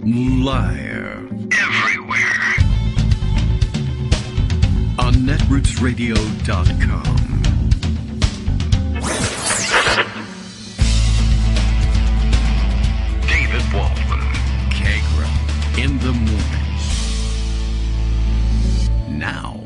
Liar. Everywhere. On netrootsradio.com. David Waldman. Kagro. In the morning. Now,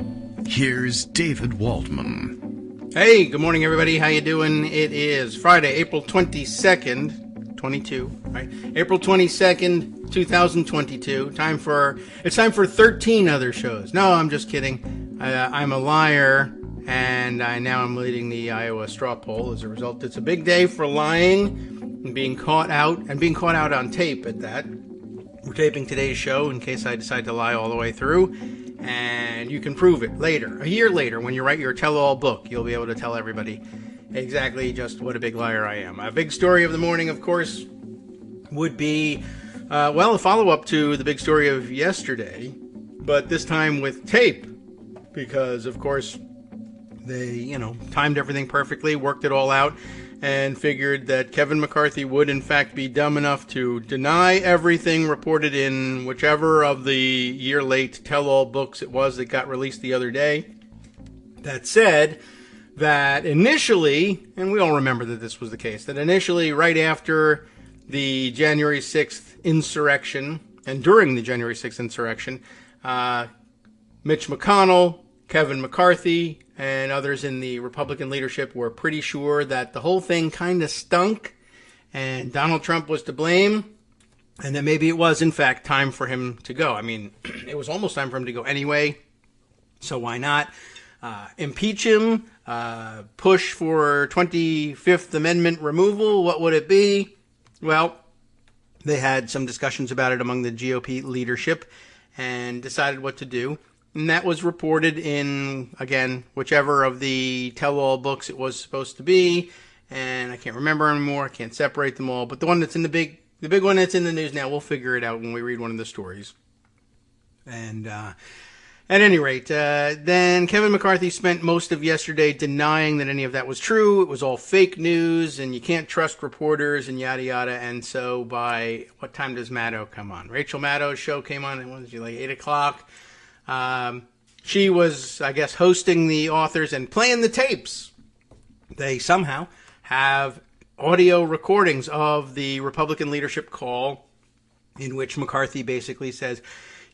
here's David Waldman. Hey, good morning, everybody. How you doing? It is Friday, April 22nd, 22, right? April 22nd, 2022. It's time for 13 other shows. No, I'm just kidding. I'm a liar, and now I'm leading the Iowa straw poll. As a result, it's a big day for lying and being caught out on tape at that. We're taping today's show in case I decide to lie all the way through. And you can prove it later, a year later, when you write your tell-all book. You'll be able to tell everybody exactly just what a big liar I am. A big story of the morning, of course, would be, a follow-up to the big story of yesterday, but this time with tape, because, of course, they, timed everything perfectly, worked it all out, and figured that Kevin McCarthy would, in fact, be dumb enough to deny everything reported in whichever of the year-late tell-all books it was that got released the other day. That said, that initially, and we all remember that this was the case, that initially, right after the January 6th insurrection, and during the January 6th insurrection, Mitch McConnell, Kevin McCarthy, and others in the Republican leadership were pretty sure that the whole thing kind of stunk and Donald Trump was to blame, and that maybe it was, in fact, time for him to go. I mean, it was almost time for him to go anyway, so why not? Impeach him, push for 25th Amendment removal. What would it be? Well, they had some discussions about it among the GOP leadership and decided what to do. And that was reported in, again, whichever of the tell-all books it was supposed to be. And I can't remember anymore. I can't separate them all. But the one that's in the big one that's in the news now, we'll figure it out when we read one of the stories. And at any rate, then Kevin McCarthy spent most of yesterday denying that any of that was true. It was all fake news, and you can't trust reporters, and yada yada. And so by what time does Maddow come on? Rachel Maddow's show came on, and was it like 8 o'clock? She was, I guess, hosting the authors and playing the tapes. They somehow have audio recordings of the Republican leadership call in which McCarthy basically says,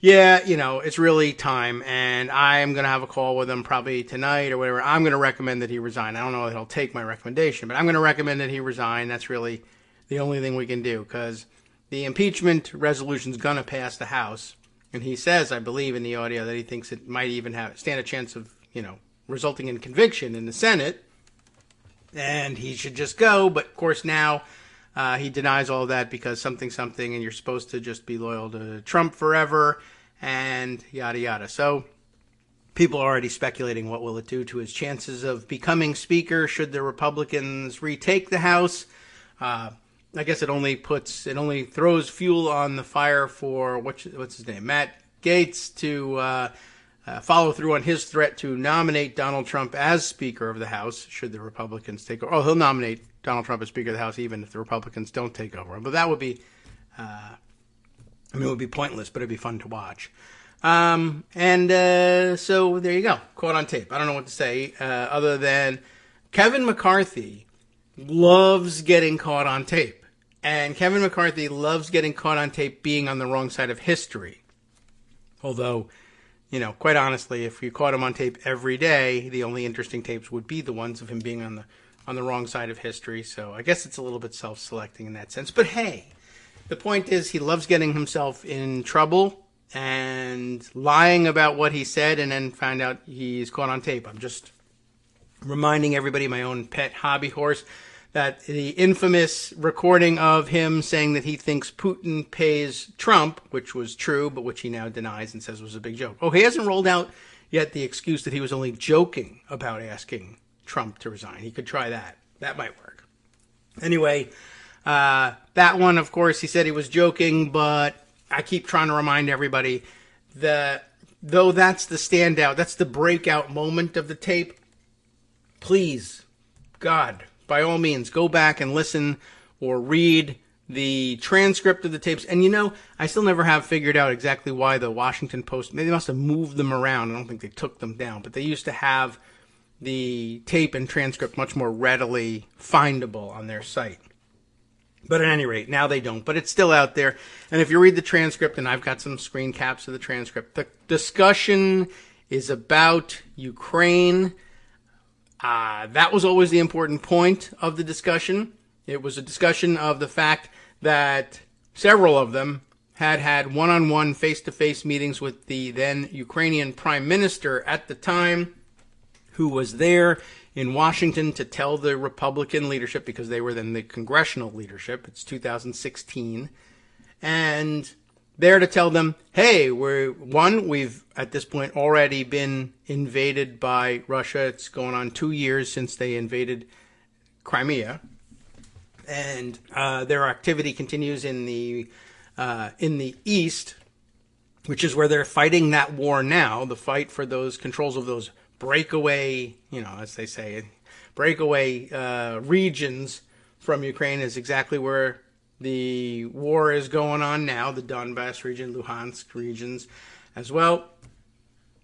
yeah, it's really time, and I'm going to have a call with him probably tonight or whatever. I'm going to recommend that he resign. I don't know if he'll take my recommendation, but I'm going to recommend that he resign. That's really the only thing we can do, because the impeachment resolution's going to pass the House. And he says, I believe in the audio, that he thinks it might even stand a chance of, resulting in conviction in the Senate. And he should just go. But, of course, now he denies all of that because something, and you're supposed to just be loyal to Trump forever, and yada, yada. So people are already speculating what will it do to his chances of becoming Speaker should the Republicans retake the House. I guess it only throws fuel on the fire for, what's his name, Matt Gaetz, to follow through on his threat to nominate Donald Trump as Speaker of the House should the Republicans take over. Oh, he'll nominate Donald Trump as Speaker of the House even if the Republicans don't take over. But that would be, it would be pointless, but it'd be fun to watch. So there you go, caught on tape. I don't know what to say other than Kevin McCarthy loves getting caught on tape. And Kevin McCarthy loves getting caught on tape being on the wrong side of history. Although, quite honestly, if you caught him on tape every day, the only interesting tapes would be the ones of him being on the wrong side of history. So I guess it's a little bit self-selecting in that sense. But hey, the point is he loves getting himself in trouble and lying about what he said and then find out he's caught on tape. I'm just reminding everybody, my own pet hobby horse, that the infamous recording of him saying that he thinks Putin pays Trump, which was true, but which he now denies and says was a big joke. Oh, he hasn't rolled out yet the excuse that he was only joking about asking Trump to resign. He could try that. That might work. Anyway, that one, of course, he said he was joking, but I keep trying to remind everybody that though that's the standout, that's the breakout moment of the tape, please, God, by all means, go back and listen or read the transcript of the tapes. And I still never have figured out exactly why the Washington Post, maybe they must have moved them around. I don't think they took them down, but they used to have the tape and transcript much more readily findable on their site. But at any rate, now they don't. But it's still out there. And if you read the transcript, and I've got some screen caps of the transcript, the discussion is about Ukraine. That was always the important point of the discussion. It was a discussion of the fact that several of them had one-on-one, face-to-face meetings with the then Ukrainian prime minister at the time, who was there in Washington to tell the Republican leadership, because they were then the congressional leadership, it's 2016, and there to tell them, hey, we've at this point already been invaded by Russia. It's going on 2 years since they invaded Crimea, and their activity continues in the east, which is where they're fighting that war now, the fight for those controls of those breakaway, as they say, breakaway regions from Ukraine is exactly where the war is going on now, the Donbass region, Luhansk regions as well.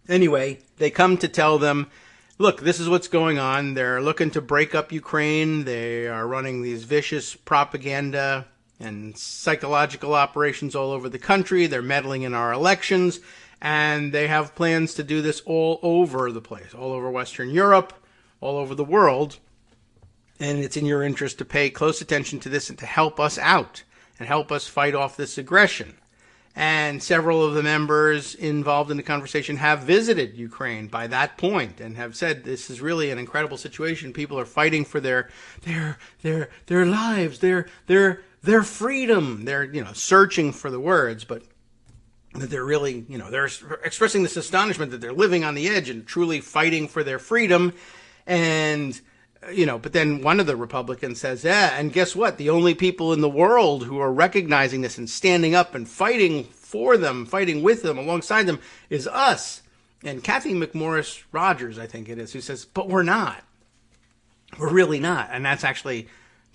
Anyway, they come to tell them, look, this is what's going on. They're looking to break up Ukraine. They are running these vicious propaganda and psychological operations all over the country. They're meddling in our elections. And they have plans to do this all over the place, all over Western Europe, all over the world. And it's in your interest to pay close attention to this and to help us out and help us fight off this aggression. And several of the members involved in the conversation have visited Ukraine by that point and have said this is really an incredible situation. People are fighting for their lives, their freedom. They're searching for the words, but that they're really, they're expressing this astonishment that they're living on the edge and truly fighting for their freedom. And, but then one of the Republicans says, yeah, and guess what? The only people in the world who are recognizing this and standing up and fighting for them, fighting with them, alongside them, is us. And Kathy McMorris Rogers, I think it is, who says, but we're not. We're really not. And that's actually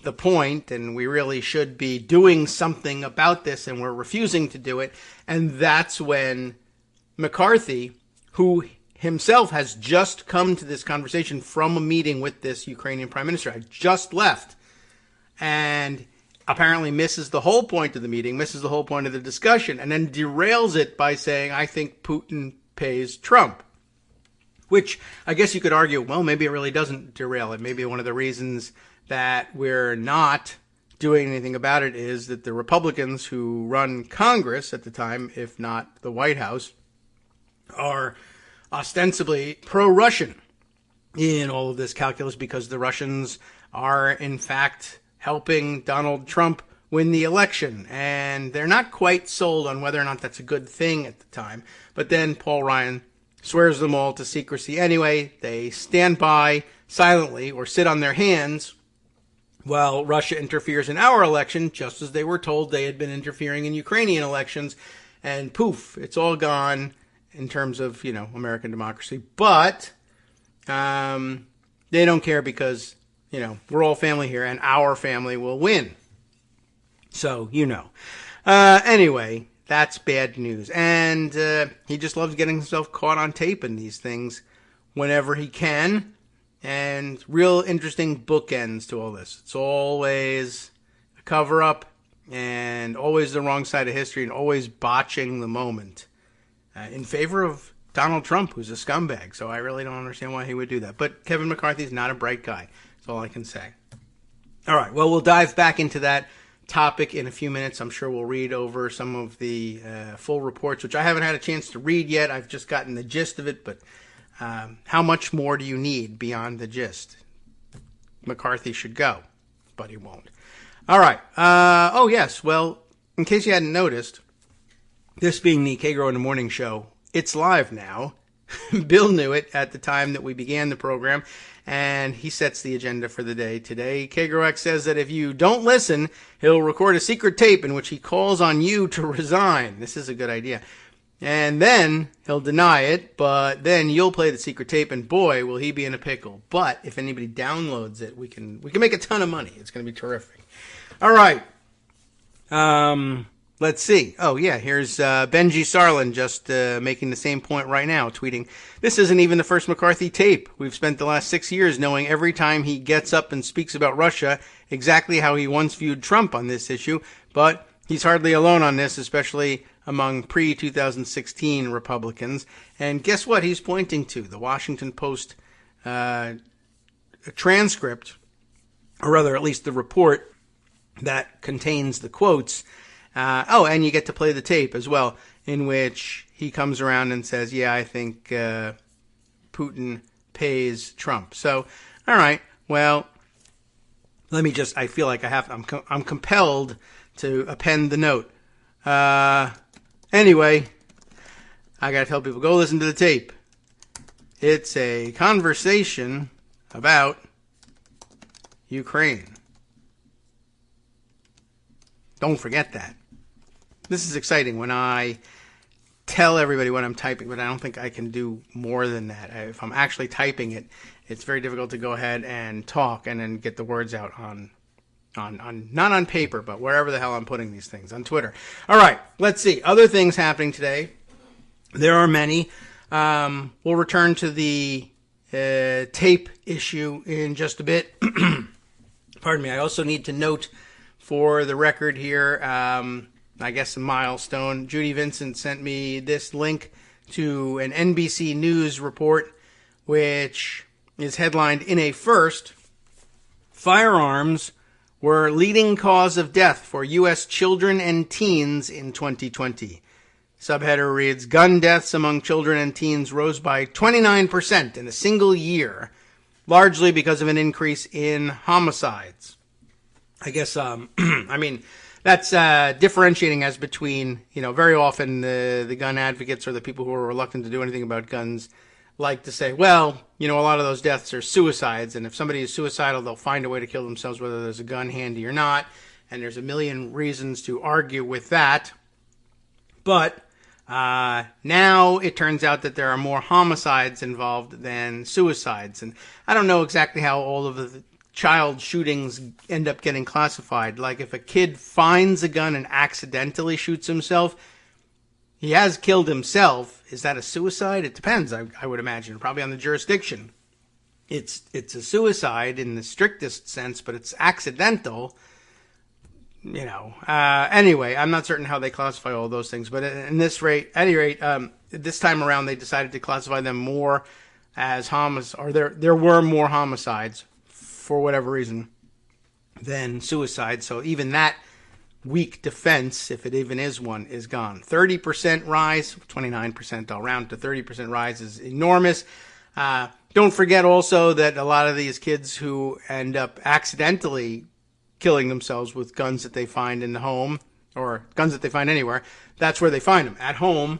the point, and we really should be doing something about this, and we're refusing to do it. And that's when McCarthy, who himself has just come to this conversation from a meeting with this Ukrainian prime minister, had just left, and apparently misses the whole point of the meeting, misses the whole point of the discussion, and then derails it by saying, I think Putin pays Trump. Which I guess you could argue, well, maybe it really doesn't derail it. Maybe one of the reasons that we're not doing anything about it is that the Republicans who run Congress at the time, if not the White House, are ostensibly pro-Russian in all of this calculus, because the Russians are, in fact, helping Donald Trump win the election. And they're not quite sold on whether or not that's a good thing at the time. But then Paul Ryan swears them all to secrecy anyway. They stand by silently or sit on their hands while Russia interferes in our election, just as they were told they had been interfering in Ukrainian elections. And poof, it's all gone in terms of, American democracy. But they don't care because, we're all family here and our family will win. So, Anyway, that's bad news. And he just loves getting himself caught on tape in these things whenever he can. And real interesting bookends to all this. It's always a cover-up and always the wrong side of history and always botching the moment in favor of Donald Trump, who's a scumbag. So I really don't understand why he would do that. But Kevin McCarthy's not a bright guy. That's all I can say. All right, well, we'll dive back into that topic in a few minutes. I'm sure we'll read over some of the full reports, which I haven't had a chance to read yet. I've just gotten the gist of it, but how much more do you need beyond the gist? McCarthy should go, but he won't. All right. Oh, yes. Well, in case you hadn't noticed, this being the Kagro in the Morning Show, it's live now. Bill knew it at the time that we began the program, and he sets the agenda for the day. Today, Kagrox says that if you don't listen, he'll record a secret tape in which he calls on you to resign. This is a good idea. And then he'll deny it, but then you'll play the secret tape, and boy, will he be in a pickle. But if anybody downloads it, we can make a ton of money. It's going to be terrific. All right. Let's see. Oh, yeah, here's Benji Sarlin just making the same point right now, tweeting, "This isn't even the first McCarthy tape. We've spent the last 6 years knowing every time he gets up and speaks about Russia exactly how he once viewed Trump on this issue, but he's hardly alone on this, especially among pre-2016 Republicans." And guess what he's pointing to? The Washington Post transcript, or rather at least the report that contains the quotes. And you get to play the tape as well, in which he comes around and says, yeah, I think Putin pays Trump. So, all right, well, let me just, I feel like I'm compelled to append the note. Anyway, I got to tell people, go listen to the tape. It's a conversation about Ukraine. Don't forget that. This is exciting when I tell everybody what I'm typing, but I don't think I can do more than that. If I'm actually typing it, it's very difficult to go ahead and talk and then get the words out on not on paper, but wherever the hell I'm putting these things, on Twitter. All right, let's see. Other things happening today. There are many. We'll return to the tape issue in just a bit. Pardon me. I also need to note for the record here, I guess a milestone. Judy Vincent sent me this link to an NBC News report, which is headlined, "In a First, Firearms Were Leading Cause of Death for U.S. Children and Teens in 2020. Subheader reads, "Gun deaths among children and teens rose by 29% in a single year, largely because of an increase in homicides." I guess, I mean, that's differentiating as between, very often the gun advocates or the people who are reluctant to do anything about guns like to say, well, a lot of those deaths are suicides, and if somebody is suicidal, they'll find a way to kill themselves whether there's a gun handy or not, and there's a million reasons to argue with that. But now it turns out that there are more homicides involved than suicides, and I don't know exactly how all of the child shootings end up getting classified. Like if a kid finds a gun and accidentally shoots himself, he has killed himself. Is that a suicide? It depends, I would imagine, probably on the jurisdiction. It's a suicide in the strictest sense, but it's accidental. Anyway, I'm not certain how they classify all those things, but at any rate, this time around they decided to classify them more as homicides, or there were more homicides for whatever reason than suicide. So even that weak defense, if it even is one, is gone. 30% rise, 29%, I'll round to 30% rise, is enormous. Don't forget also that a lot of these kids who end up accidentally killing themselves with guns that they find in the home, or guns that they find anywhere, that's where they find them, at home.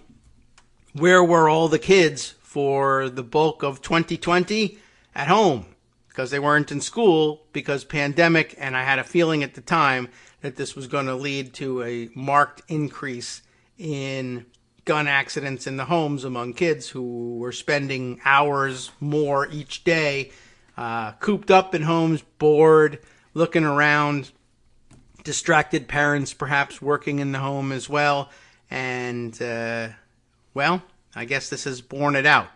Where were all the kids for the bulk of 2020? At home, because they weren't in school because pandemic, and I had a feeling at the time that this was going to lead to a marked increase in gun accidents in the homes among kids who were spending hours more each day, cooped up in homes, bored, looking around, distracted parents perhaps working in the home as well. And, I guess this has borne it out.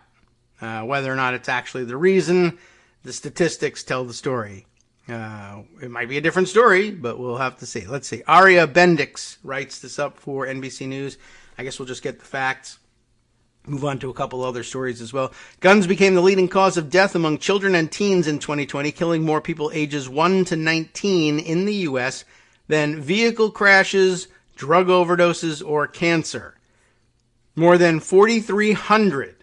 Whether or not it's actually the reason, the statistics tell the story. It might be a different story, but we'll have to see. Let's see. Aria Bendix writes this up for NBC News. I guess we'll just get the facts. Move on to a couple other stories as well. Guns became the leading cause of death among children and teens in 2020, killing more people ages 1 to 19 in the U.S. than vehicle crashes, drug overdoses, or cancer. More than 4,300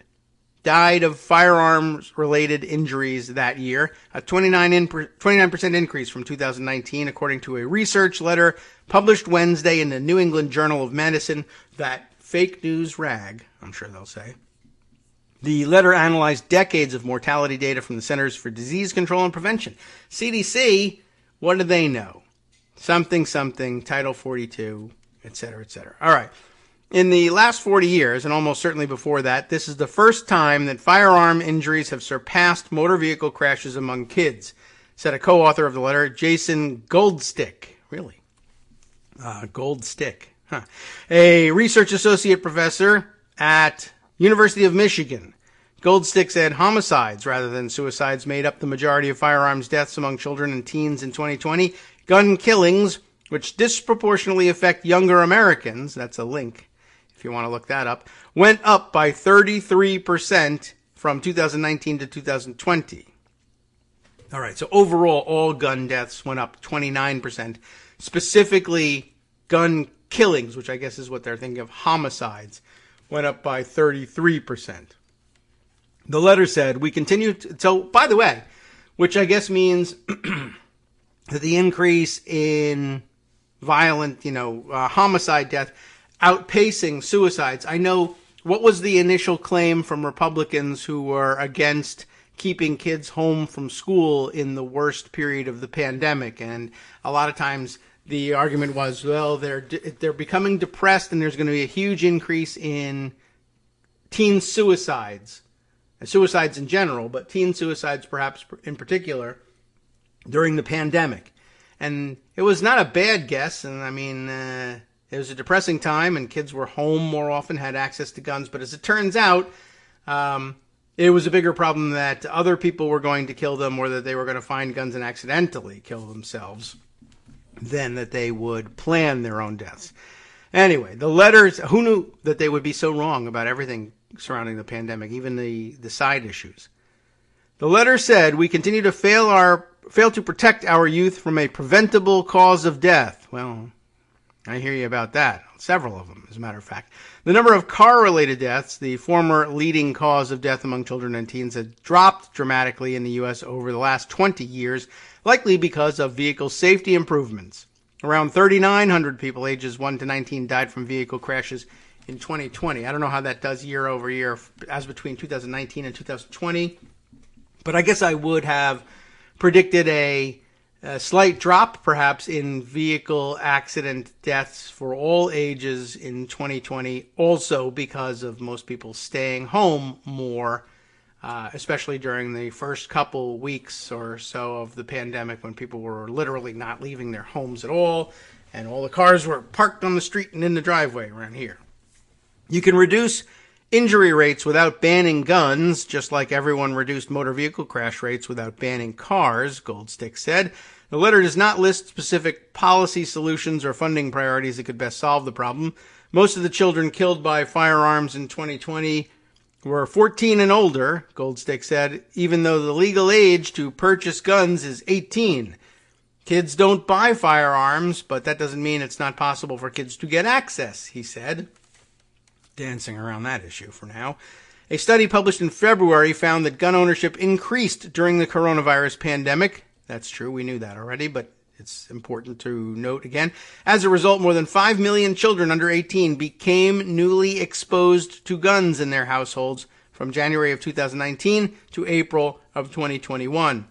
died of firearms-related injuries that year, a 29% increase from 2019, according to a research letter published Wednesday in the New England Journal of Medicine, that fake news rag, I'm sure they'll say. The letter analyzed decades of mortality data from the Centers for Disease Control and Prevention. CDC, what do they know? Something, Title 42, et cetera, et cetera. All right. In the last 40 years, and almost certainly before that, this is the first time that firearm injuries have surpassed motor vehicle crashes among kids, said a co-author of the letter, Jason Goldstick. Really? Gold stick. Huh. A research associate professor at University of Michigan. Gold stick said homicides rather than suicides made up the majority of firearms deaths among children and teens in 2020. Gun killings, which disproportionately affect younger Americans, that's a link if you want to look that up, went up by 33% from 2019 to 2020. All right, so overall, all gun deaths went up 29%. Specifically, gun killings, which I guess is what they're thinking of, homicides, went up by 33%. The letter said, we continue to, so by the way, which I guess means that the increase in violent, homicide death outpacing suicides. I know, what was the initial claim from Republicans who were against keeping kids home from school in the worst period of the pandemic? And a lot of times the argument was, well, they're becoming depressed and there's going to be a huge increase in teen suicides in general, but teen suicides perhaps in particular during the pandemic. And it was not a bad guess. And I mean, it was a depressing time and kids were home more often, had access to guns. But as it turns out, it was a bigger problem that other people were going to kill them or that they were going to find guns and accidentally kill themselves than that they would plan their own deaths. Anyway, the letters, who knew that they would be so wrong about everything surrounding the pandemic, even the side issues. The letter said, we continue to fail to protect our youth from a preventable cause of death. Well, I hear you about that. Several of them, as a matter of fact. The number of car-related deaths, the former leading cause of death among children and teens, had dropped dramatically in the U.S. over the last 20 years, likely because of vehicle safety improvements. Around 3,900 people ages 1 to 19 died from vehicle crashes in 2020. I don't know how that does year over year as between 2019 and 2020, but I guess I would have predicted a slight drop perhaps in vehicle accident deaths for all ages in 2020, also because of most people staying home more, especially during the first couple weeks or so of the pandemic when people were literally not leaving their homes at all and all the cars were parked on the street and in the driveway around here. You can reduce injury rates without banning guns, just like everyone reduced motor vehicle crash rates without banning cars, Goldstick said. The letter does not list specific policy solutions or funding priorities that could best solve the problem. Most of the children killed by firearms in 2020 were 14 and older, Goldstick said, even though the legal age to purchase guns is 18. Kids don't buy firearms, but that doesn't mean it's not possible for kids to get access, he said. Dancing around that issue for now. A study published in February found that gun ownership increased during the coronavirus pandemic. That's true, we knew that already, but it's important to note again. As a result, more than 5 million children under 18 became newly exposed to guns in their households from January of 2019 to April of 2021.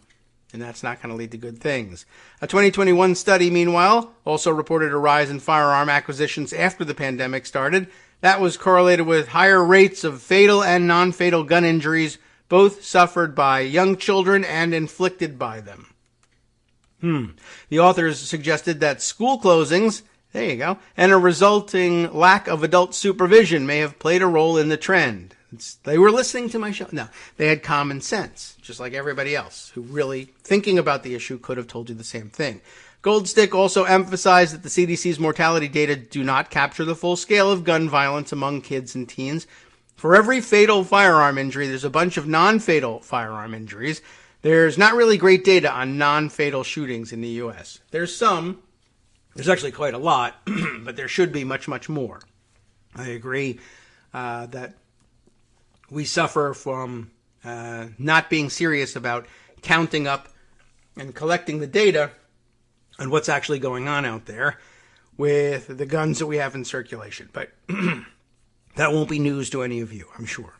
And that's not going to lead to good things. A 2021 study, meanwhile, also reported a rise in firearm acquisitions after the pandemic started. That was correlated with higher rates of fatal and non-fatal gun injuries, both suffered by young children and inflicted by them. The authors suggested that school closings, there you go, and a resulting lack of adult supervision may have played a role in the trend. They were listening to my show. No, they had common sense, just like everybody else who really, thinking about the issue, could have told you the same thing. Goldstick also emphasized that the CDC's mortality data do not capture the full scale of gun violence among kids and teens. For every fatal firearm injury, there's a bunch of non-fatal firearm injuries. There's not really great data on non-fatal shootings in the U.S. There's actually quite a lot, but there should be much, much more. I agree that we suffer from not being serious about counting up and collecting the data on what's actually going on out there with the guns that we have in circulation. But that won't be news to any of you, I'm sure.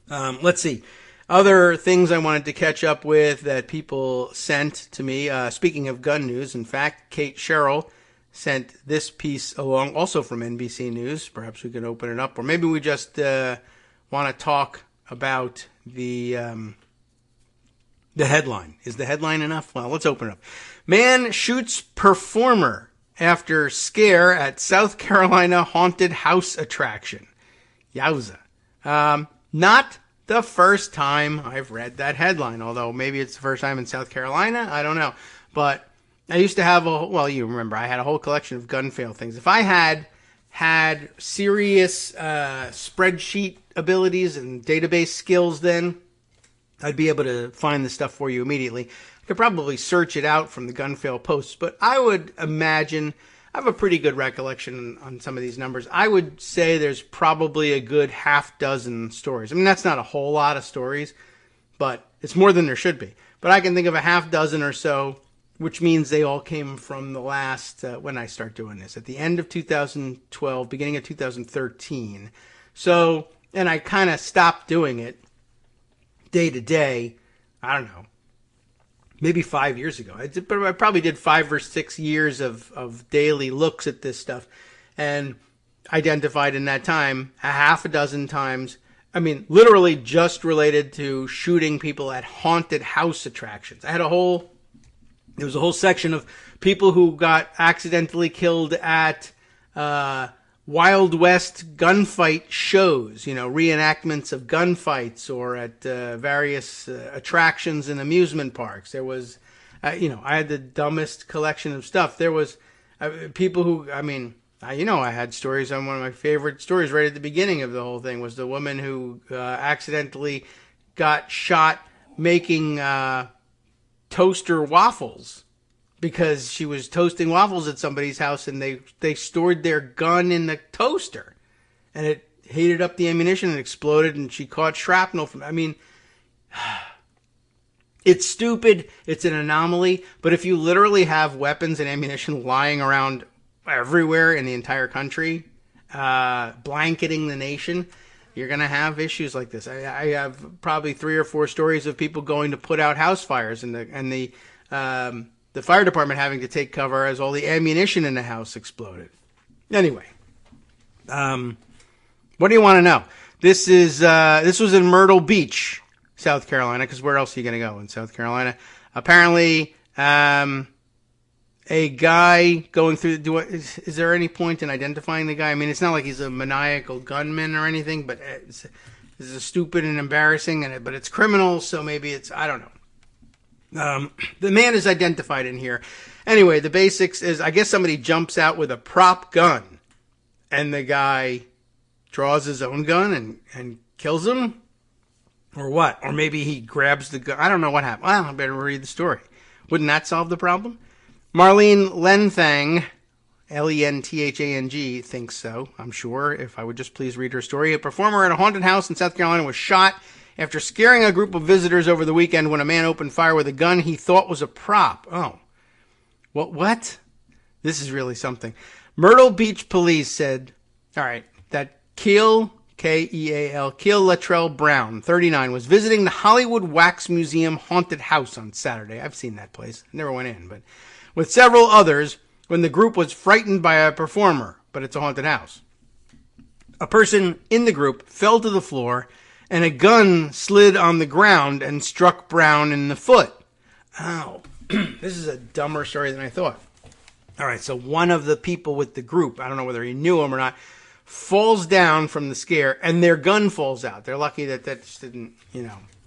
Let's see. Other things I wanted to catch up with that people sent to me. Speaking of gun news, in fact, Kate Sherrill sent this piece along, also from NBC News. Perhaps we could open it up, or maybe we just want to talk about the headline. Is the headline enough? Well, let's open it up. Man shoots performer after scare at South Carolina haunted house attraction. Yowza. Not the first time I've read that headline, although maybe it's the first time in South Carolina. I don't know. But I used to have you remember, I had a whole collection of gun fail things. If I had serious spreadsheet abilities and database skills then, I'd be able to find the stuff for you immediately. I could probably search it out from the gun fail posts, but I would imagine I have a pretty good recollection on some of these numbers. I would say there's probably a good half dozen stories. I mean, that's not a whole lot of stories, but it's more than there should be. But I can think of a half dozen or so, which means they all came from the last, when I start doing this, at the end of 2012, beginning of 2013. So, and I kind of stopped doing it day to day, I don't know, maybe 5 years ago. I probably did 5 or 6 years of daily looks at this stuff and identified in that time a half a dozen times. I mean, literally just related to shooting people at haunted house attractions. There was a whole section of people who got accidentally killed at Wild West gunfight shows, reenactments of gunfights, or at various attractions in amusement parks. There was, I had the dumbest collection of stuff. There was people who, I had stories on one of my favorite stories right at the beginning of the whole thing was the woman who accidentally got shot making toaster waffles, because she was toasting waffles at somebody's house and they stored their gun in the toaster and it heated up the ammunition and exploded and she caught shrapnel from it's stupid, it's an anomaly, but if you literally have weapons and ammunition lying around everywhere in the entire country, blanketing the nation, you're going to have issues like this. I have probably 3 or 4 stories of people going to put out house fires and the fire department having to take cover as all the ammunition in the house exploded. Anyway, what do you want to know? This was in Myrtle Beach, South Carolina, because where else are you going to go in South Carolina? Apparently, a guy going through. Is there any point in identifying the guy? I mean, it's not like he's a maniacal gunman or anything, but this is stupid and embarrassing, but it's criminal, so maybe it's, I don't know. The man is identified in here. Anyway, the basics is, I guess somebody jumps out with a prop gun and the guy draws his own gun and kills him, or what? Or maybe he grabs the gun. I don't know what happened. Well, I better read the story. Wouldn't that solve the problem? Marlene Lenthang, Lenthang, thinks so, I'm sure, if I would just please read her story. A performer at a haunted house in South Carolina was shot after scaring a group of visitors over the weekend when a man opened fire with a gun he thought was a prop. Oh. What? This is really something. Myrtle Beach police said, that Keal, K-E-A-L, Keal Latrell Brown, 39, was visiting the Hollywood Wax Museum haunted house on Saturday. I've seen that place. Never went in, but with several others when the group was frightened by a performer, but it's a haunted house. A person in the group fell to the floor and a gun slid on the ground and struck Brown in the foot. Ow. This is a dumber story than I thought. All right, so one of the people with the group, I don't know whether he knew him or not, falls down from the scare and their gun falls out. They're lucky that just didn't,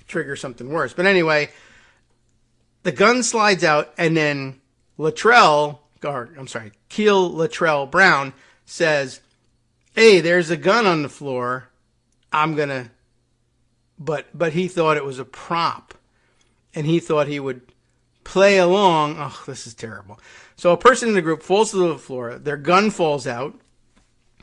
trigger something worse. But anyway, the gun slides out and then Keal Latrell Brown says, "Hey, there's a gun on the floor. I'm going to..." But he thought it was a prop, and he thought he would play along. Oh, this is terrible. So a person in the group falls to the floor. Their gun falls out.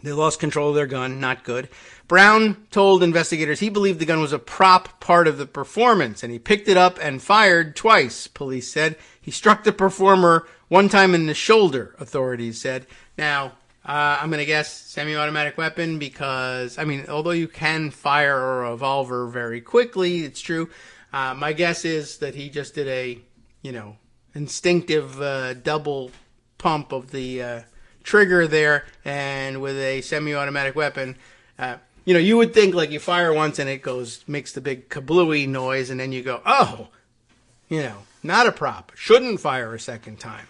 They lost control of their gun. Not good. Brown told investigators he believed the gun was a prop part of the performance, and he picked it up and fired twice, police said. He struck the performer one time in the shoulder, authorities said. Now, I'm going to guess semi-automatic weapon because, although you can fire a revolver very quickly, it's true. My guess is that he just did a, instinctive double pump of the trigger there, and with a semi-automatic weapon, you would think like you fire once and it makes the big kablooey noise, and then you go, oh, not a prop. Shouldn't fire a second time.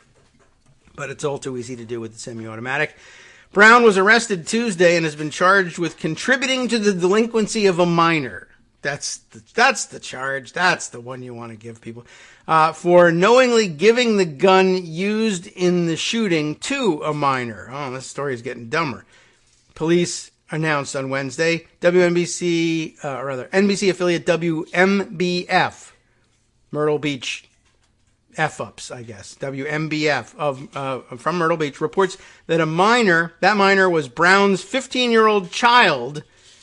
but it's all too easy to do with the semi-automatic. Brown was arrested Tuesday and has been charged with contributing to the delinquency of a minor. That's the charge. That's the one you want to give people. For knowingly giving the gun used in the shooting to a minor. Oh, this story is getting dumber. Police announced on Wednesday, NBC affiliate WMBF, Myrtle Beach F-ups, I guess, WMBF from Myrtle Beach, reports that that minor was Brown's 15-year-old child,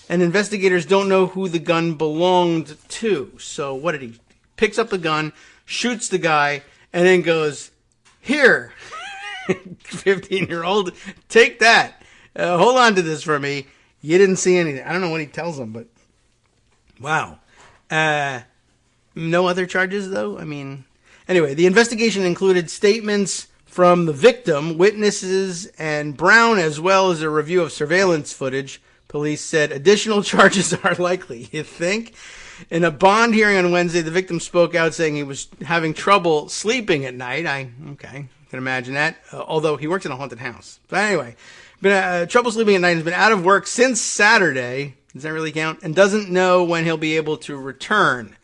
and investigators don't know who the gun belonged to. So what did he? Picks up the gun, shoots the guy, and then goes, "Here, 15-year-old, take that. Hold on to this for me. You didn't see anything." I don't know what he tells him, but wow. No other charges, though? I mean, anyway, the investigation included statements from the victim, witnesses, and Brown, as well as a review of surveillance footage. Police said additional charges are likely. You think? In a bond hearing on Wednesday, the victim spoke out saying he was having trouble sleeping at night. I can imagine that, although he works in a haunted house. But anyway, trouble sleeping at night, has been out of work since Saturday. Does that really count? And doesn't know when he'll be able to return.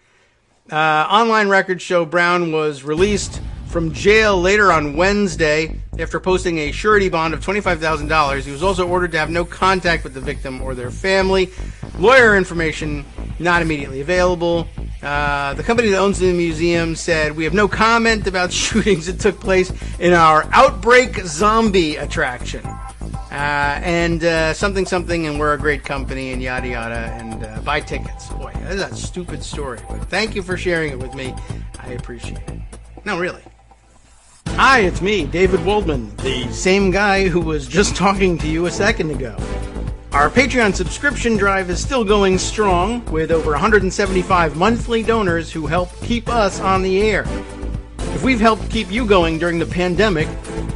Online records show Brown was released from jail later on Wednesday after posting a surety bond of $25,000. He was also ordered to have no contact with the victim or their family. Lawyer information not immediately available. The company that owns the museum said, "We have no comment about shootings that took place in our Outbreak Zombie attraction." And something, and we're a great company, and yada yada, and buy tickets. Boy, that's a stupid story, but thank you for sharing it with me. I appreciate it. No, really. Hi, it's me, David Waldman, the same guy who was just talking to you a second ago. Our Patreon subscription drive is still going strong, with over 175 monthly donors who help keep us on the air. If we've helped keep you going during the pandemic,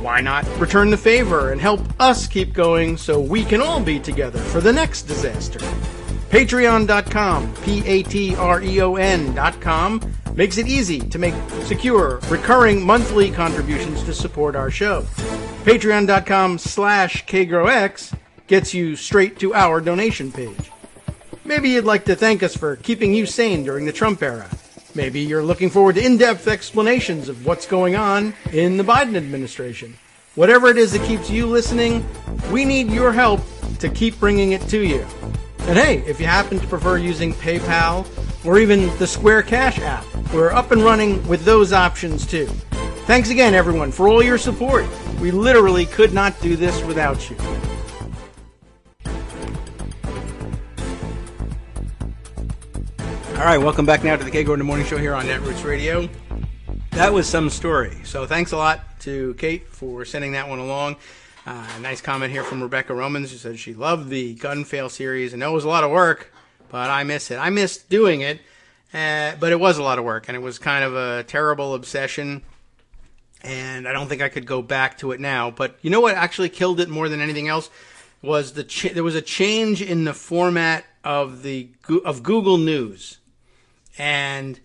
why not return the favor and help us keep going so we can all be together for the next disaster? Patreon.com, Patreon.com, makes it easy to make secure, recurring monthly contributions to support our show. Patreon.com/KagroX gets you straight to our donation page. Maybe you'd like to thank us for keeping you sane during the Trump era. Maybe you're looking forward to in-depth explanations of what's going on in the Biden administration. Whatever it is that keeps you listening, we need your help to keep bringing it to you. And hey, if you happen to prefer using PayPal or even the Square Cash app, we're up and running with those options too. Thanks again, everyone, for all your support. We literally could not do this without you. All right, welcome back now to the Kagro in the Morning Show here on Netroots Radio. That was some story. So thanks a lot to Kate for sending that one along. Nice comment here from Rebecca Romans, who said she loved the Gun Fail series. I know it was a lot of work, but I miss it. I missed doing it, but it was a lot of work, and it was kind of a terrible obsession, and I don't think I could go back to it now. But you know what actually killed it more than anything else was there was a change in the format of Google News. And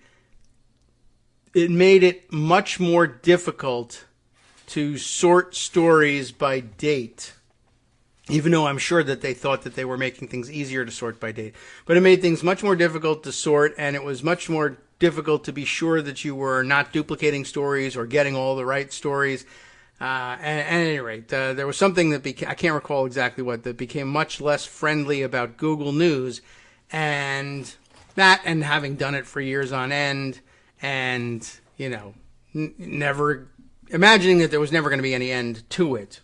it made it much more difficult to sort stories by date, even though I'm sure that they thought that they were making things easier to sort by date. But it made things much more difficult to sort, and it was much more difficult to be sure that you were not duplicating stories or getting all the right stories. And at any rate, there was something that I can't recall exactly what, that became much less friendly about Google News, and having done it for years on end, and, you know, never imagining that there was never going to be any end to it.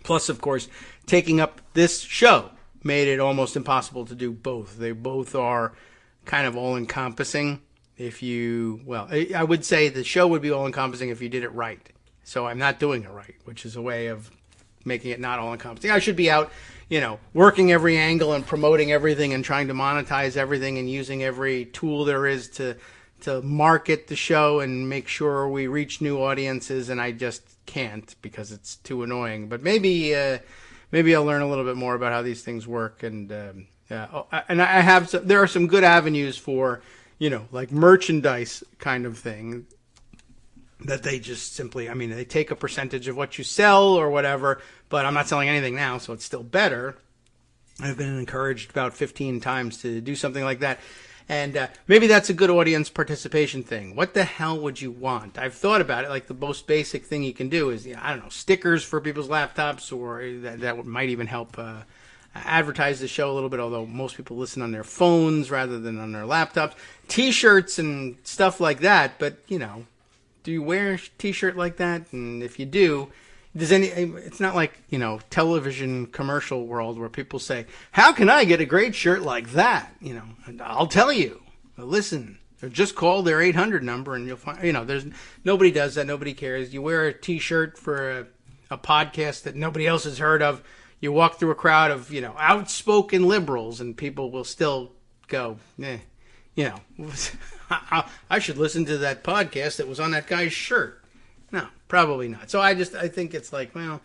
Plus, of course, taking up this show made it almost impossible to do both. They both are kind of all-encompassing. I would say the show would be all-encompassing if you did it right. So I'm not doing it right, which is a way of making it not all-encompassing. I should be out, working every angle and promoting everything and trying to monetize everything and using every tool there is to market the show and make sure we reach new audiences, and I just can't because it's too annoying. But maybe I'll learn a little bit more about how these things work, and I have there are some good avenues for like merchandise kind of thing. that they just simply, I mean, they take a percentage of what you sell or whatever, but I'm not selling anything now, so it's still better. I've been encouraged about 15 times to do something like that. And maybe that's a good audience participation thing. What the hell would you want? I've thought about it. Like the most basic thing you can do is, I don't know, stickers for people's laptops, or that might even help advertise the show a little bit, although most people listen on their phones rather than on their laptops. T-shirts and stuff like that. But, do you wear a T-shirt like that? And if you do, it's not like, television commercial world where people say, how can I get a great shirt like that? I'll tell you. Listen, just call their 800 number and you'll find, nobody does that. Nobody cares. You wear a T-shirt for a podcast that nobody else has heard of. You walk through a crowd of, outspoken liberals and people will still go, I should listen to that podcast that was on that guy's shirt. No, probably not. So I think it's like, well,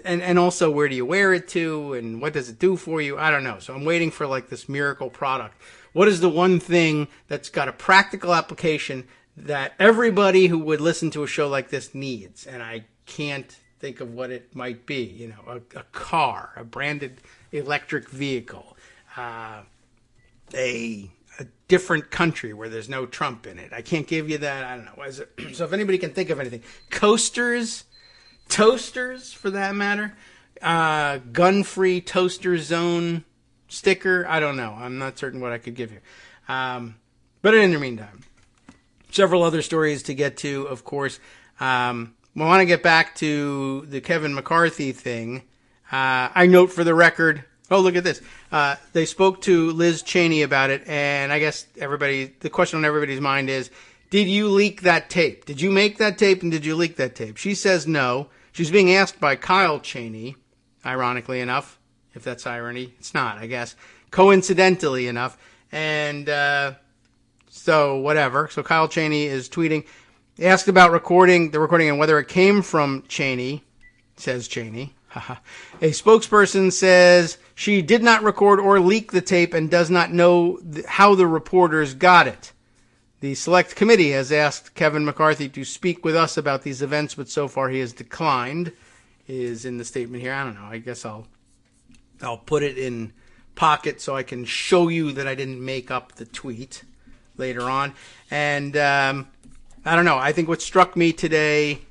and also where do you wear it to and what does it do for you? I don't know. So I'm waiting for like this miracle product. What is the one thing that's got a practical application that everybody who would listen to a show like this needs? And I can't think of what it might be. A car, a branded electric vehicle, a different country where there's no Trump in it. I can't give you that. I don't know. So if anybody can think of anything, coasters, toasters for that matter, gun-free toaster zone sticker. I don't know. I'm not certain what I could give you. But in the meantime, several other stories to get to, of course. We want to get back to the Kevin McCarthy thing. I note for the record, oh, look at this. They spoke to Liz Cheney about it, and I guess the question on everybody's mind is, did you leak that tape? Did you make that tape, and did you leak that tape? She says no. She's being asked by Kyle Cheney, ironically enough, if that's irony. It's not, I guess. Coincidentally enough. And so whatever. So Kyle Cheney is tweeting, asked about the recording and whether it came from Cheney, says Cheney. A spokesperson says she did not record or leak the tape and does not know how the reporters got it. The select committee has asked Kevin McCarthy to speak with us about these events, but so far he has declined, is in the statement here. I don't know. I guess I'll put it in pocket so I can show you that I didn't make up the tweet later on. And I don't know. I think what struck me today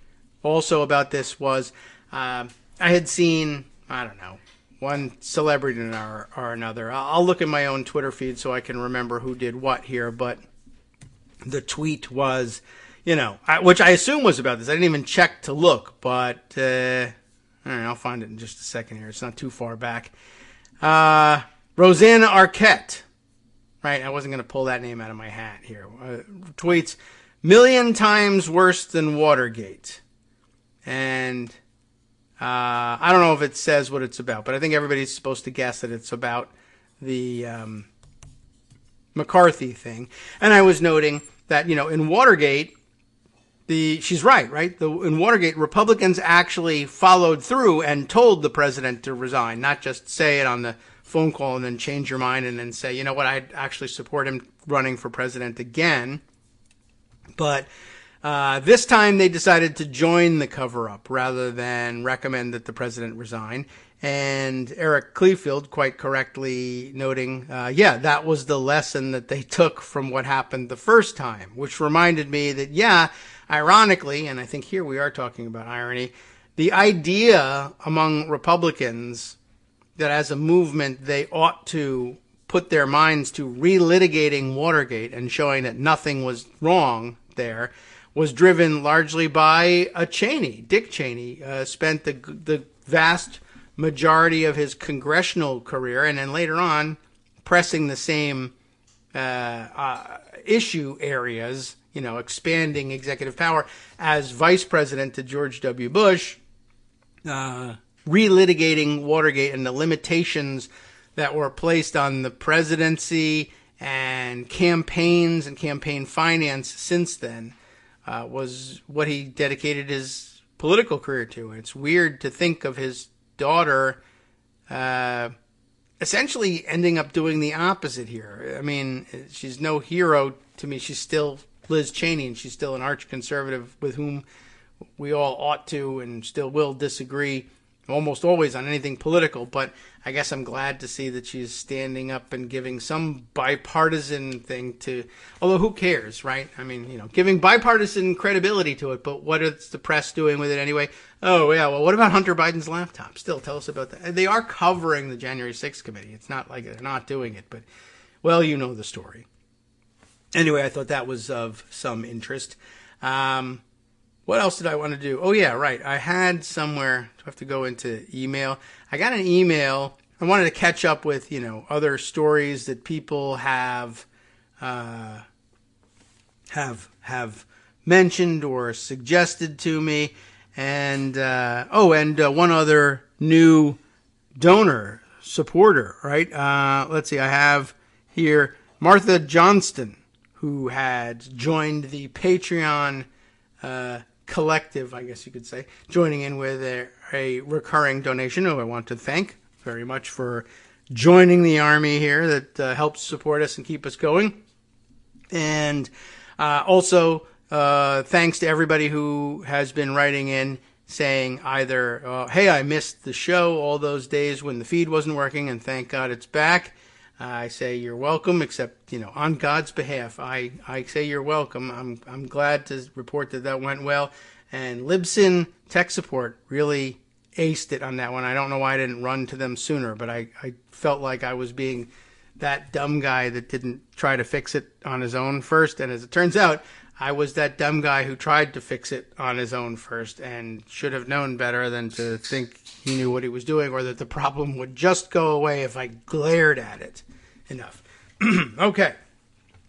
also about this was I had seen, I don't know, one celebrity or another. I'll look at my own Twitter feed so I can remember who did what here, but the tweet was, which I assume was about this. I didn't even check to look, but I don't know, I'll find it in just a second here. It's not too far back. Rosanna Arquette, right? I wasn't going to pull that name out of my hat here. Tweets, 1,000,000 times worse than Watergate. And I don't know if it says what it's about, but I think everybody's supposed to guess that it's about the McCarthy thing. And I was noting that, in Watergate, she's right? In Watergate, Republicans actually followed through and told the president to resign, not just say it on the phone call and then change your mind and then say, you know what, I'd actually support him running for president again. But this time they decided to join the cover-up rather than recommend that the president resign. And Eric Kleefield quite correctly noting, that was the lesson that they took from what happened the first time, which reminded me that, ironically, and I think here we are talking about irony, the idea among Republicans that as a movement they ought to put their minds to relitigating Watergate and showing that nothing was wrong there was driven largely by a Cheney. Dick Cheney spent the vast majority of his congressional career and then later on pressing the same issue areas, expanding executive power as vice president to George W. Bush, relitigating Watergate and the limitations that were placed on the presidency and campaigns and campaign finance since then, was what he dedicated his political career to. And it's weird to think of his daughter essentially ending up doing the opposite here. I mean, she's no hero to me. She's still Liz Cheney, and she's still an arch conservative with whom we all ought to and still will disagree almost always on anything political. But I guess I'm glad to see that she's standing up and giving some bipartisan thing to, although who cares, right? I mean, giving bipartisan credibility to it, but what is the press doing with it anyway? Oh, yeah, well, what about Hunter Biden's laptop? Still, tell us about that. They are covering the January 6th committee. It's not like they're not doing it, but, well, you know the story. Anyway, I thought that was of some interest. What else did I want to do? Oh, yeah, right. I had somewhere, do I have to go into email? I got an email. I wanted to catch up with, other stories that people have mentioned or suggested to me. And, one other new donor, supporter, right? Let's see, I have here Martha Johnston, who had joined the Patreon collective, I guess you could say, joining in with a recurring donation, who I want to thank very much for joining the army here that helps support us and keep us going. And also, thanks to everybody who has been writing in saying either, hey, I missed the show all those days when the feed wasn't working, and thank God it's back. I say you're welcome, except, on God's behalf, I say you're welcome. I'm glad to report that went well. And Libsyn Tech Support really aced it on that one. I don't know why I didn't run to them sooner, but I felt like I was being that dumb guy that didn't try to fix it on his own first. And as it turns out, I was that dumb guy who tried to fix it on his own first and should have known better than to think he knew what he was doing, or that the problem would just go away if I glared at it enough. Okay,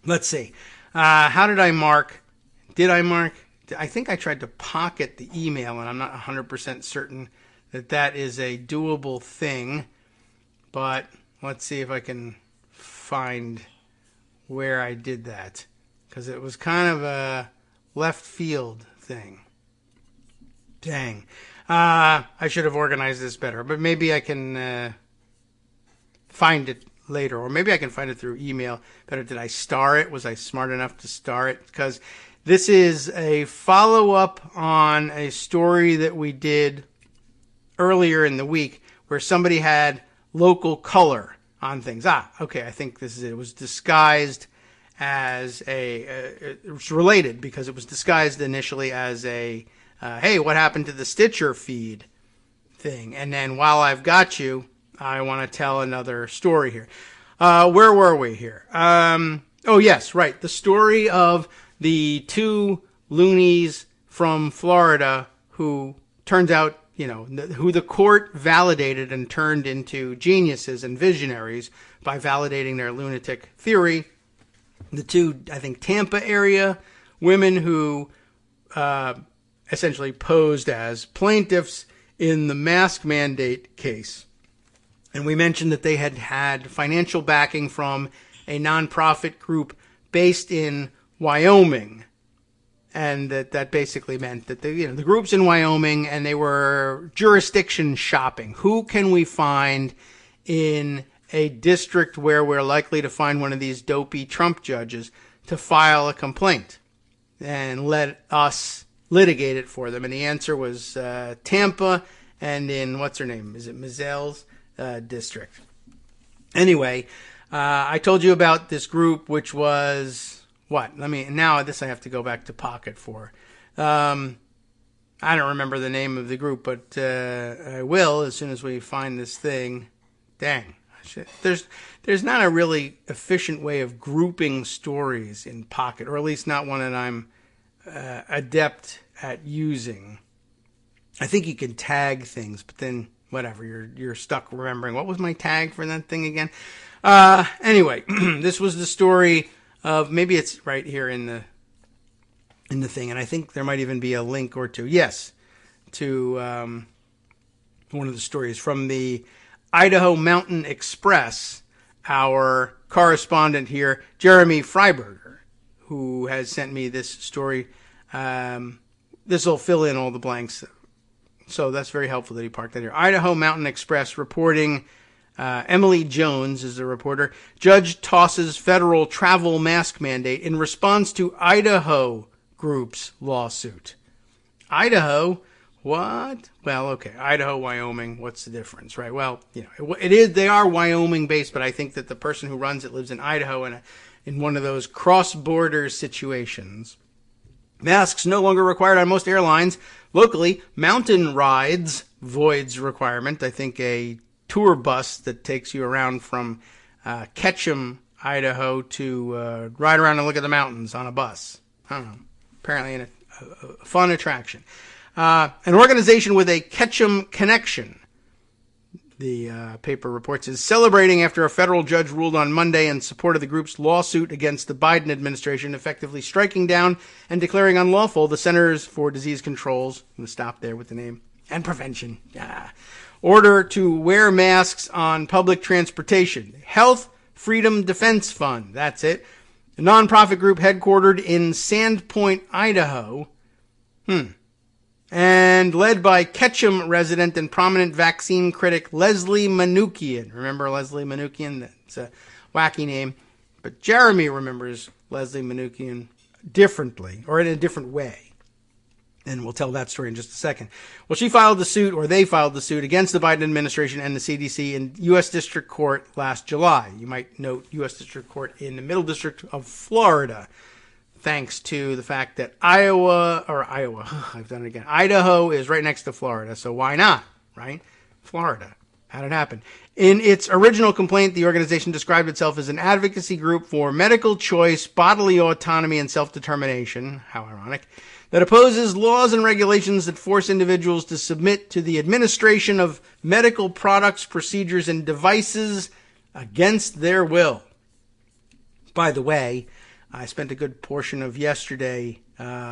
let's see. How did I mark? Did I mark? I think I tried to pocket the email, and I'm not 100% certain that is a doable thing. But let's see if I can find where I did that, because it was kind of a left field thing. Dang. I should have organized this better, but maybe I can find it later, or maybe I can find it through email better. Did I star it? Was I smart enough to star it? Because this is a follow-up on a story that we did earlier in the week where somebody had local color on things. Okay, I think this is it. It was disguised as it was related because it was disguised initially as a, hey, what happened to the Stitcher feed thing? And then while I've got you, I want to tell another story here. Where were we here? Oh, yes, right. The story of the two loonies from Florida who turns out, who the court validated and turned into geniuses and visionaries by validating their lunatic theory. The two, I think, Tampa area women who essentially posed as plaintiffs in the mask mandate case. And we mentioned that they had had financial backing from a nonprofit group based in Wyoming. And that basically meant that the group's in Wyoming and they were jurisdiction shopping. Who can we find in a district where we're likely to find one of these dopey Trump judges to file a complaint and let us litigate it for them? And the answer was Tampa, and in, what's her name? Is it Mizell's district? Anyway, I told you about this group, which was what? Now this I have to go back to Pocket for. I don't remember the name of the group, but I will as soon as we find this thing. Dang. There's not a really efficient way of grouping stories in Pocket, or at least not one that I'm adept at using. I think you can tag things, but then whatever, you're stuck remembering what was my tag for that thing again. Anyway, this was the story of, maybe it's right here in the thing, and I think there might even be a link or two. Yes, to one of the stories from the Idaho Mountain Express, our correspondent here, Jeremy Freiberger, who has sent me this story. This will fill in all the blanks, so that's very helpful that he parked that here. Idaho Mountain Express reporting Emily Jones is the reporter. Judge tosses federal travel mask mandate in response to Idaho group's lawsuit. Idaho? What? Well, okay. Idaho, Wyoming. What's the difference, right? Well, it is. They are Wyoming based, but I think that the person who runs it lives in Idaho in one of those cross-border situations. Masks no longer required on most airlines. Locally, mountain rides voids requirement. I think a tour bus that takes you around from Ketchum, Idaho, to ride around and look at the mountains on a bus. I don't know. Apparently, a fun attraction. An organization with a Ketchum connection, the paper reports, is celebrating after a federal judge ruled on Monday in support of the group's lawsuit against the Biden administration, effectively striking down and declaring unlawful the Centers for Disease Control's, I'm going to stop there with the name, and prevention, order to wear masks on public transportation. Health Freedom Defense Fund, that's it. A nonprofit group headquartered in Sandpoint, Idaho, and led by Ketchum resident and prominent vaccine critic Leslie Manookian. Remember Leslie Manookian? That's a wacky name. But Jeremy remembers Leslie Manookian differently, or in a different way. And we'll tell that story in just a second. Well, they filed the suit against the Biden administration and the CDC in U.S. District Court last July. You might note U.S. District Court in the Middle District of Florida, thanks to the fact that Idaho is right next to Florida, so why not, right? Florida. How'd it happen? In its original complaint, the organization described itself as an advocacy group for medical choice, bodily autonomy, and self-determination, how ironic, that opposes laws and regulations that force individuals to submit to the administration of medical products, procedures, and devices against their will. By the way, I spent a good portion of yesterday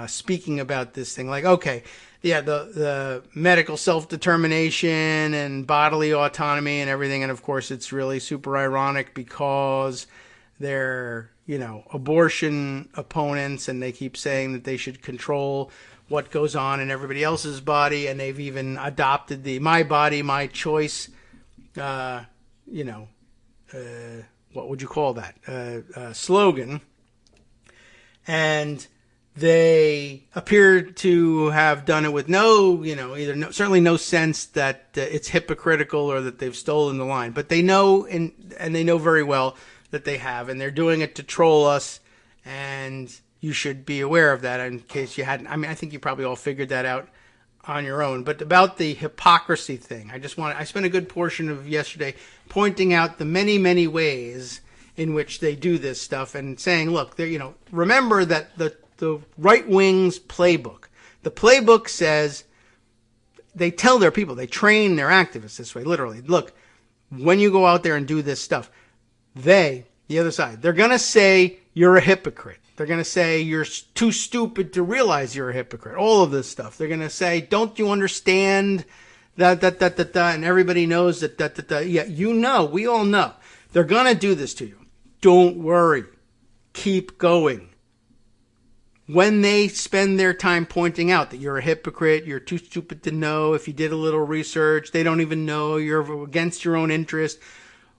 speaking about this thing. Like, okay, yeah, the medical self-determination and bodily autonomy and everything. And, of course, it's really super ironic because they're, abortion opponents, and they keep saying that they should control what goes on in everybody else's body. And they've even adopted the my body, my choice, what would you call that? Slogan. And they appear to have done it with certainly no sense that it's hypocritical or that they've stolen the line. But they know, and they know very well that they have, and they're doing it to troll us, and you should be aware of that in case you hadn't. I mean, I think you probably all figured that out on your own. But about the hypocrisy thing, I spent a good portion of yesterday pointing out the many, many ways in which they do this stuff and saying, look, remember that the right wing's playbook. The playbook says they tell their people, they train their activists this way, literally. Look, when you go out there and do this stuff, the other side, they're going to say you're a hypocrite. They're going to say you're too stupid to realize you're a hypocrite. All of this stuff. They're going to say, don't you understand that, and everybody knows that, Yeah, we all know. They're going to do this to you. Don't worry. Keep going. When they spend their time pointing out that you're a hypocrite, you're too stupid to know, if you did a little research, they don't even know, you're against your own interest.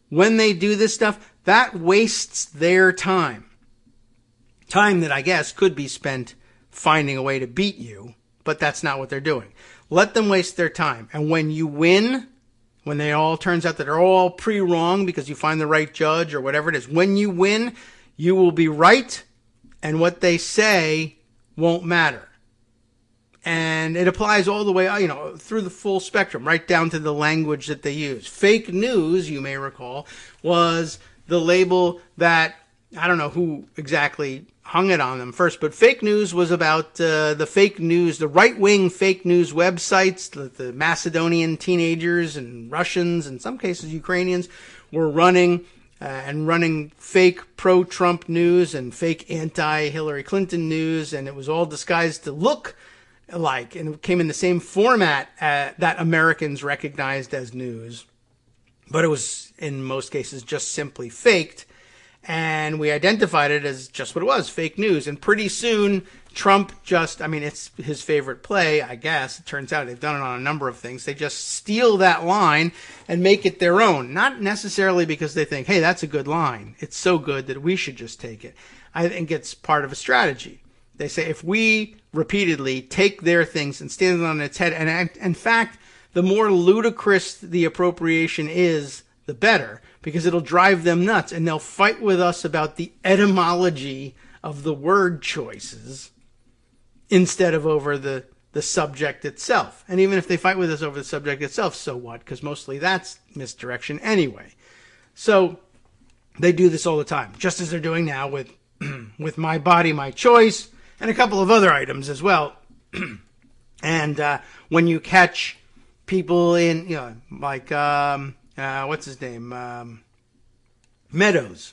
When they do this stuff, that wastes their time. Time that I guess could be spent finding a way to beat you, but that's not what they're doing. Let them waste their time. And when you win, when they all turns out that they're all wrong because you find the right judge or whatever it is, when you win, you will be right, and what they say won't matter. And it applies all the way, through the full spectrum, right down to the language that they use. Fake news, you may recall, was the label that, I don't know who exactly hung it on them first, but fake news was about the fake news, the right-wing fake news websites that the Macedonian teenagers and Russians, in some cases Ukrainians, were running fake pro-Trump news and fake anti-Hillary Clinton news, and it was all disguised to look like, and it came in the same format that Americans recognized as news, but it was in most cases just simply faked. And we identified it as just what it was, fake news. And pretty soon, Trump it's his favorite play, I guess. It turns out they've done it on a number of things. They just steal that line and make it their own. Not necessarily because they think, hey, that's a good line. It's so good that we should just take it. I think it's part of a strategy. They say if we repeatedly take their things and stand it on its head, and in fact, the more ludicrous the appropriation is, the better, because it'll drive them nuts, and they'll fight with us about the etymology of the word choices instead of over the subject itself. And even if they fight with us over the subject itself, so what? Because mostly that's misdirection anyway. So they do this all the time, just as they're doing now with with My Body, My Choice, and a couple of other items as well. And when you catch people in, like, what's his name? Mark Meadows,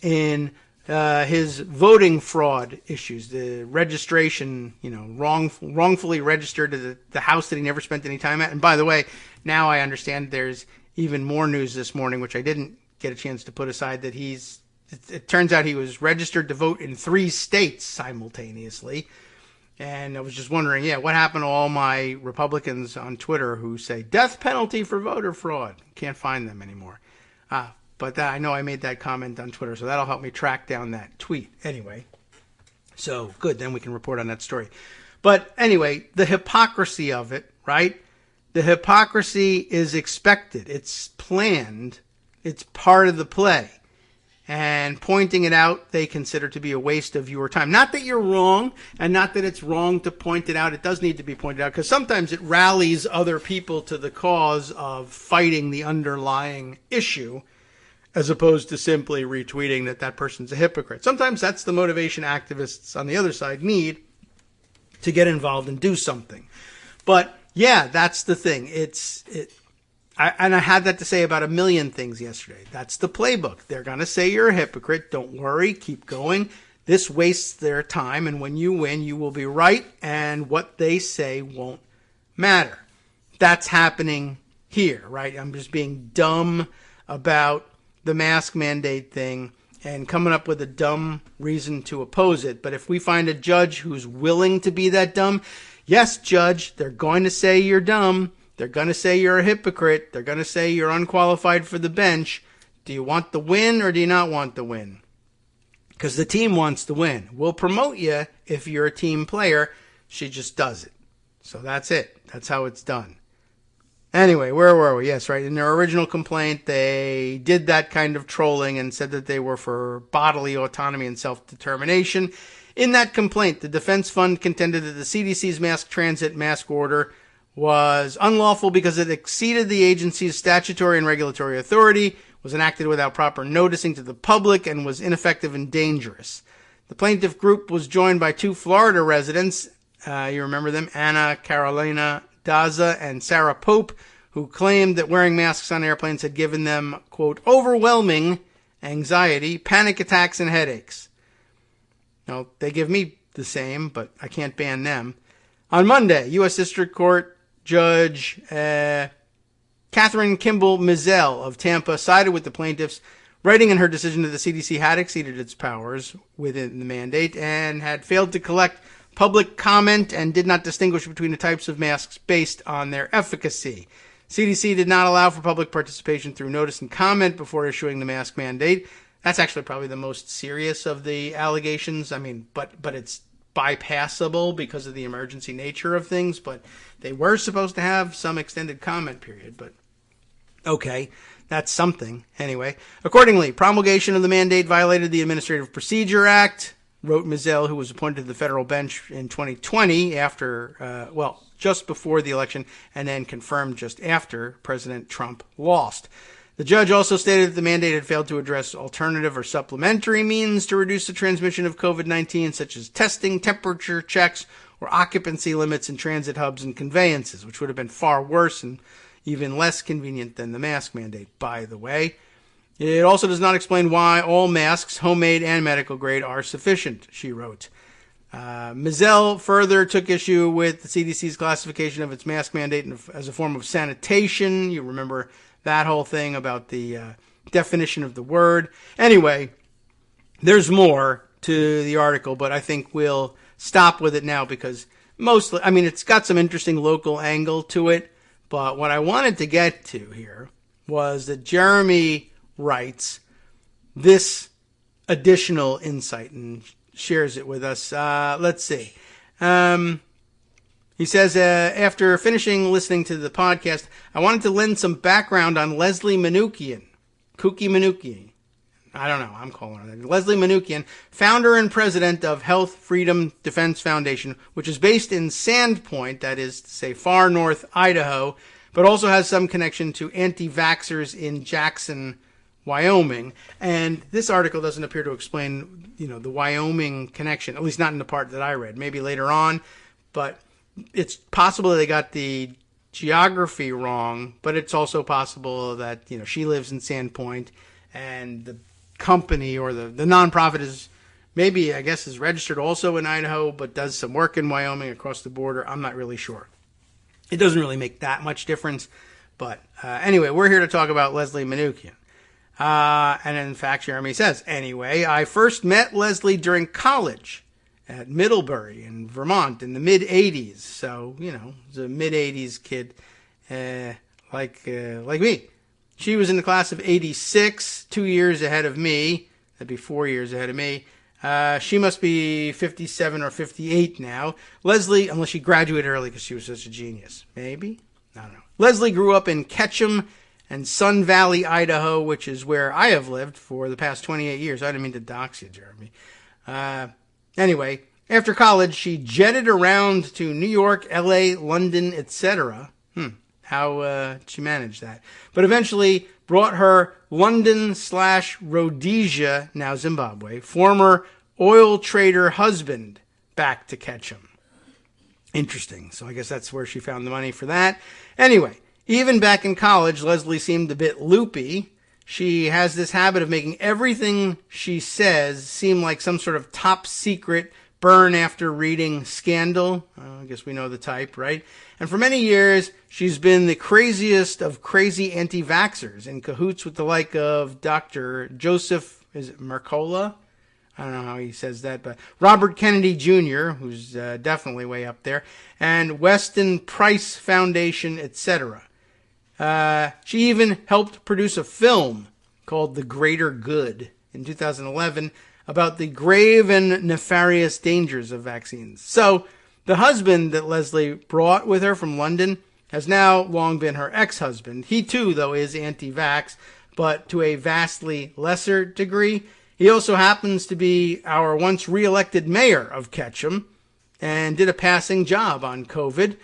in his voting fraud issues, the registration, wrongfully registered to the house that he never spent any time at. And by the way, now I understand there's even more news this morning, which I didn't get a chance to put aside, that it turns out he was registered to vote in 3 states simultaneously. And I was just wondering, what happened to all my Republicans on Twitter who say death penalty for voter fraud? Can't find them anymore. But I know I made that comment on Twitter, so that'll help me track down that tweet. Anyway, so good, then we can report on that story. But anyway, the hypocrisy of it, right? The hypocrisy is expected. It's planned. It's part of the play. And pointing it out, they consider to be a waste of your time. Not that you're wrong, and not that it's wrong to point it out. It does need to be pointed out, because sometimes it rallies other people to the cause of fighting the underlying issue, as opposed to simply retweeting that person's a hypocrite. Sometimes that's the motivation activists on the other side need to get involved and do something. But yeah, that's the thing. I had that to say about a million things yesterday. That's the playbook. They're going to say you're a hypocrite. Don't worry. Keep going. This wastes their time. And when you win, you will be right. And what they say won't matter. That's happening here, right? I'm just being dumb about the mask mandate thing and coming up with a dumb reason to oppose it. But if we find a judge who's willing to be that dumb, yes, judge, they're going to say you're dumb. They're going to say you're a hypocrite. They're going to say you're unqualified for the bench. Do you want the win or do you not want the win? Because the team wants to win. We'll promote you if you're a team player. She just does it. So that's it. That's how it's done. Anyway, where were we? Yes, right. In their original complaint, they did that kind of trolling and said that they were for bodily autonomy and self-determination. In that complaint, the defense fund contended that the CDC's mask order was unlawful because it exceeded the agency's statutory and regulatory authority, was enacted without proper noticing to the public, and was ineffective and dangerous. The plaintiff group was joined by 2 Florida residents, you remember them, Anna Carolina Daza and Sarah Pope, who claimed that wearing masks on airplanes had given them, quote, overwhelming anxiety, panic attacks, and headaches. Now, they give me the same, but I can't ban them. On Monday, U.S. District Court Judge Catherine Kimball Mizell of Tampa sided with the plaintiffs, writing in her decision that the CDC had exceeded its powers within the mandate and had failed to collect public comment and did not distinguish between the types of masks based on their efficacy. CDC did not allow for public participation through notice and comment before issuing the mask mandate. That's actually probably the most serious of the allegations. I mean, but it's bypassable because of the emergency nature of things, but they were supposed to have some extended comment period, but okay, that's something. Anyway, accordingly, promulgation of the mandate violated the Administrative Procedure Act, wrote Mizell, who was appointed to the federal bench in 2020 after, just before the election, and then confirmed just after President Trump lost. The judge also stated that the mandate had failed to address alternative or supplementary means to reduce the transmission of COVID-19, such as testing, temperature checks, or occupancy limits in transit hubs and conveyances, which would have been far worse and even less convenient than the mask mandate, by the way. It also does not explain why all masks, homemade and medical grade, are sufficient, she wrote. Mizell further took issue with the CDC's classification of its mask mandate as a form of sanitation. You remember that whole thing about the definition of the word. Anyway, there's more to the article, but I think we'll stop with it now because mostly, I mean, it's got some interesting local angle to it, but what I wanted to get to here was that Jeremy writes this additional insight and shares it with us. Let's see. He says, after finishing listening to the podcast, I wanted to lend some background on Leslie Manookian. Kooky Manookian. I don't know. I'm calling her that. Leslie Manookian, founder and president of Health Freedom Defense Foundation, which is based in Sandpoint, that is to say far north Idaho, but also has some connection to anti-vaxxers in Jackson, Wyoming. And this article doesn't appear to explain, the Wyoming connection, at least not in the part that I read. Maybe later on, but it's possible that they got the geography wrong, but it's also possible that, she lives in Sandpoint and the company or the nonprofit is maybe, I guess, is registered also in Idaho, but does some work in Wyoming across the border. I'm not really sure. It doesn't really make that much difference. But anyway, we're here to talk about Leslie Manookian. And in fact, Jeremy says, anyway, I first met Leslie during college at Middlebury in Vermont in the mid-'80s. So, was a mid-'80s kid like me. She was in the class of 86, 2 years ahead of me. That'd be 4 years ahead of me. She must be 57 or 58 now. Leslie, unless she graduated early because she was such a genius. Maybe? I don't know. Leslie grew up in Ketchum and Sun Valley, Idaho, which is where I have lived for the past 28 years. I didn't mean to dox you, Jeremy. Anyway, after college, she jetted around to New York, L.A., London, etc. How she managed that. But eventually brought her London/Rhodesia, now Zimbabwe, former oil trader husband back to Ketchum. Interesting. So I guess that's where she found the money for that. Anyway, even back in college, Leslie seemed a bit loopy. She has this habit of making everything she says seem like some sort of top secret burn after reading scandal. I guess we know the type, right? And for many years, she's been the craziest of crazy anti-vaxxers, in cahoots with the like of Dr. Joseph, is it Mercola? I don't know how he says that, but Robert Kennedy Jr., who's definitely way up there, and Weston Price Foundation, etc. She even helped produce a film called The Greater Good in 2011 about the grave and nefarious dangers of vaccines. So, the husband that Leslie brought with her from London has now long been her ex-husband. He too, though, is anti-vax, but to a vastly lesser degree. He also happens to be our once re-elected mayor of Ketchum and did a passing job on COVID.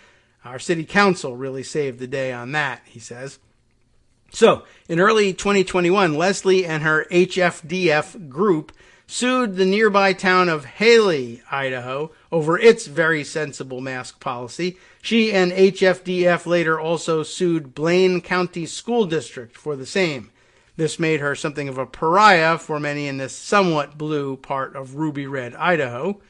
Our city council really saved the day on that, he says. So, in early 2021, Leslie and her HFDF group sued the nearby town of Haley, Idaho, over its very sensible mask policy. She and HFDF later also sued Blaine County School District for the same. This made her something of a pariah for many in this somewhat blue part of ruby red Idaho.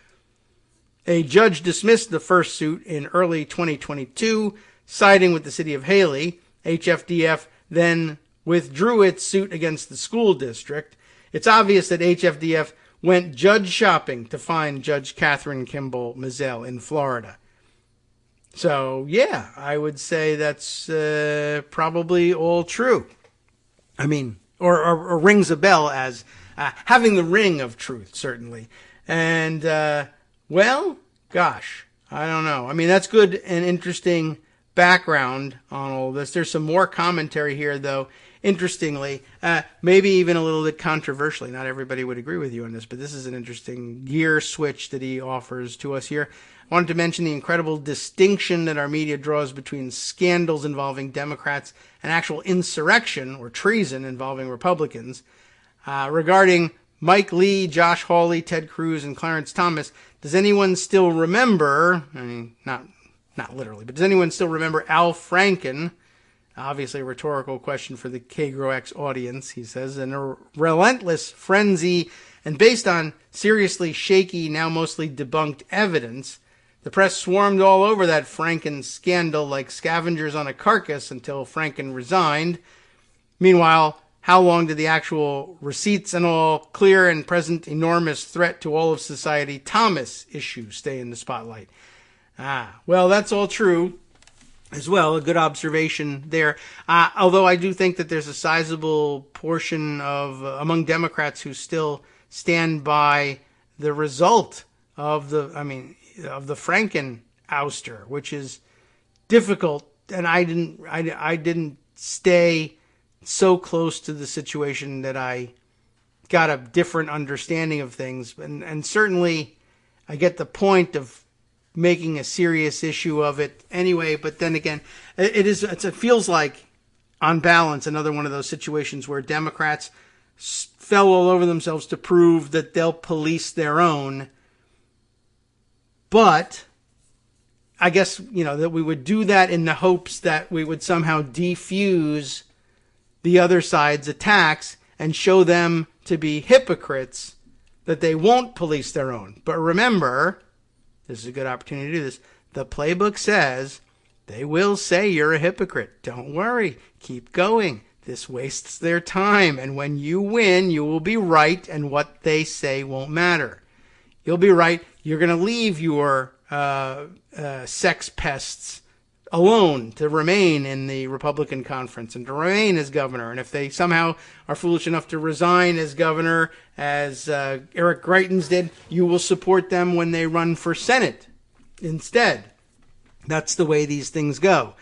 A judge dismissed the first suit in early 2022, siding with the city of Haley. HFDF then withdrew its suit against the school district. It's obvious that HFDF went judge shopping to find Judge Catherine Kimball Mizell in Florida. So, yeah, I would say that's probably all true. I mean, or rings a bell as having the ring of truth, certainly. And, well, gosh, I don't know. I mean, that's good and interesting background on all this. There's some more commentary here, though. Interestingly, maybe even a little bit controversially. Not everybody would agree with you on this, but this is an interesting gear switch that he offers to us here. I wanted to mention the incredible distinction that our media draws between scandals involving Democrats and actual insurrection or treason involving Republicans. Regarding Mike Lee, Josh Hawley, Ted Cruz, and Clarence Thomas, does anyone still remember, I mean, not literally, but does anyone still remember Al Franken? Obviously a rhetorical question for the Kagro X audience, he says. In a relentless frenzy and based on seriously shaky, now mostly debunked evidence, the press swarmed all over that Franken scandal like scavengers on a carcass until Franken resigned. Meanwhile, how long did the actual receipts and all clear and present enormous threat to all of society Thomas issue stay in the spotlight? Well, that's all true as well. A good observation there. Although I do think that there's a sizable portion of among Democrats who still stand by the result of the Franken ouster, which is difficult. And I didn't stay so close to the situation that I got a different understanding of things. And certainly I get the point of making a serious issue of it anyway. But then again, it feels like, on balance, another one of those situations where Democrats fell all over themselves to prove that they'll police their own. But I guess, that we would do that in the hopes that we would somehow defuse the other side's attacks and show them to be hypocrites, that they won't police their own. But remember, this is a good opportunity to do this. The playbook says they will say you're a hypocrite. Don't worry. Keep going. This wastes their time. And when you win, you will be right, and what they say won't matter. You'll be right. You're going to leave your sex pests alone to remain in the Republican conference and to remain as governor. And if they somehow are foolish enough to resign as governor, as Eric Greitens did, you will support them when they run for Senate instead. That's the way these things go.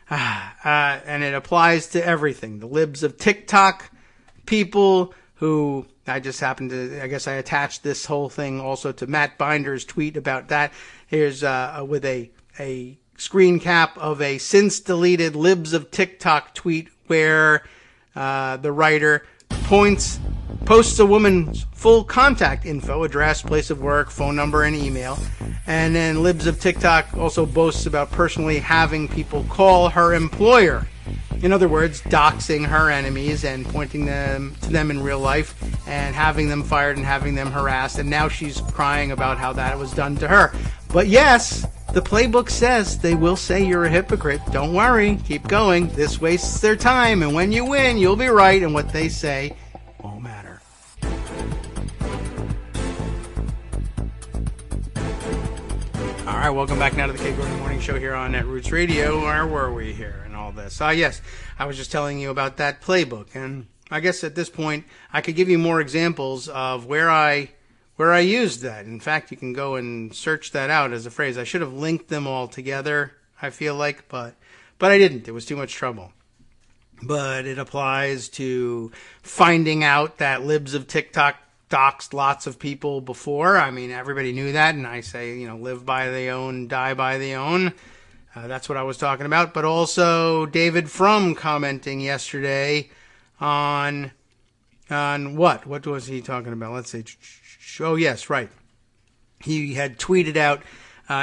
And it applies to everything. The libs of TikTok people who, I guess I attached this whole thing also to Matt Binder's tweet about that. Here's with a screen cap of a since deleted libs of TikTok tweet where the writer posts a woman's full contact info, address, place of work, phone number, and email. And then libs of TikTok also boasts about personally having people call her employer. In other words, doxing her enemies and pointing them to them in real life and having them fired and having them harassed. And now she's crying about how that was done to her. But yes, the playbook says they will say you're a hypocrite. Don't worry. Keep going. This wastes their time. And when you win, you'll be right. And what they say won't matter. All right, welcome back now to the Kagro Morning Show here on Netroots Radio. Where were we here and all this? Yes, I was just telling you about that playbook. And I guess at this point, I could give you more examples of where I used that. In fact, you can go and search that out as a phrase. I should have linked them all together, I feel like, but I didn't. It was too much trouble. But it applies to finding out that libs of TikTok doxed lots of people before. I mean, everybody knew that, and I say, live by the own, die by the own. That's what I was talking about. But also David Frum commenting yesterday on what? What was he talking about? Let's see. Oh, yes, right. He had tweeted out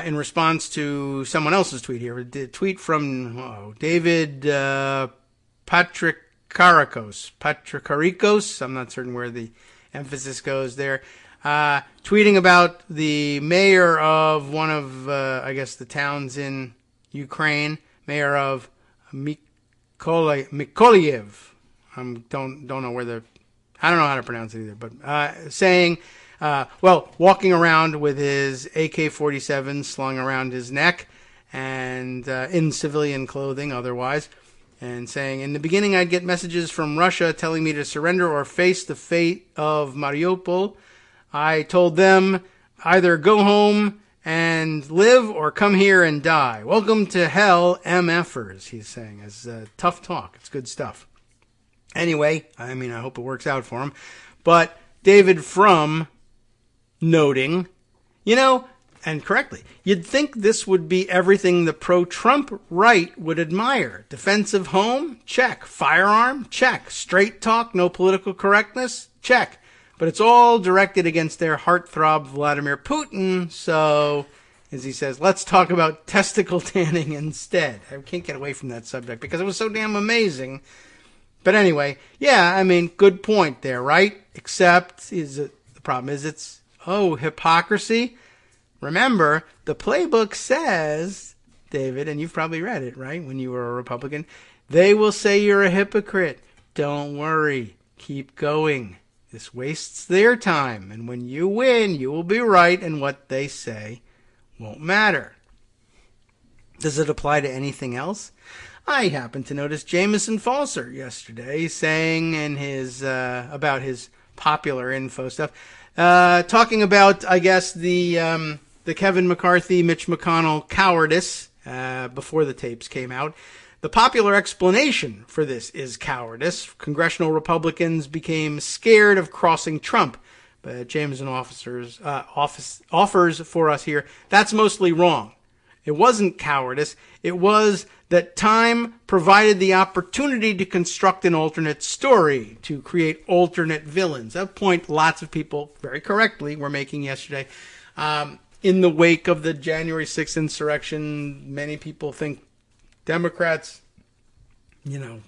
in response to someone else's tweet here. A tweet from David Patrikarikos. I'm not certain where the emphasis goes there. Tweeting about the mayor of one of, the towns in Ukraine, mayor of Mykolaiv. Don't know where I don't know how to pronounce it either, but saying, walking around with his AK-47 slung around his neck and in civilian clothing otherwise, and saying, in the beginning I'd get messages from Russia telling me to surrender or face the fate of Mariupol. I told them either go home and live or come here and die. Welcome to hell, MFers, he's saying. It's tough talk. It's good stuff. Anyway, I hope it works out for him. But David Frum noting, and correctly, you'd think this would be everything the pro-Trump right would admire. Defensive home? Check. Firearm? Check. Straight talk? No political correctness? Check. But it's all directed against their heartthrob Vladimir Putin, so, as he says, let's talk about testicle tanning instead. I can't get away from that subject because it was so damn amazing. But anyway, good point there, right? Except, the problem is it's, hypocrisy. Remember, the playbook says, David, and you've probably read it, right, when you were a Republican, they will say you're a hypocrite. Don't worry. Keep going. This wastes their time. And when you win, you will be right, and what they say won't matter. Does it apply to anything else? I happened to notice Jameson Falser yesterday saying in his about his popular info stuff, talking about, I guess, the Kevin McCarthy, Mitch McConnell cowardice before the tapes came out. The popular explanation for this is cowardice. Congressional Republicans became scared of crossing Trump. But Jameson offers for us here, that's mostly wrong. It wasn't cowardice. It was that time provided the opportunity to construct an alternate story, to create alternate villains. A point lots of people very correctly were making yesterday. In the wake of the January 6th insurrection, many people think Democrats,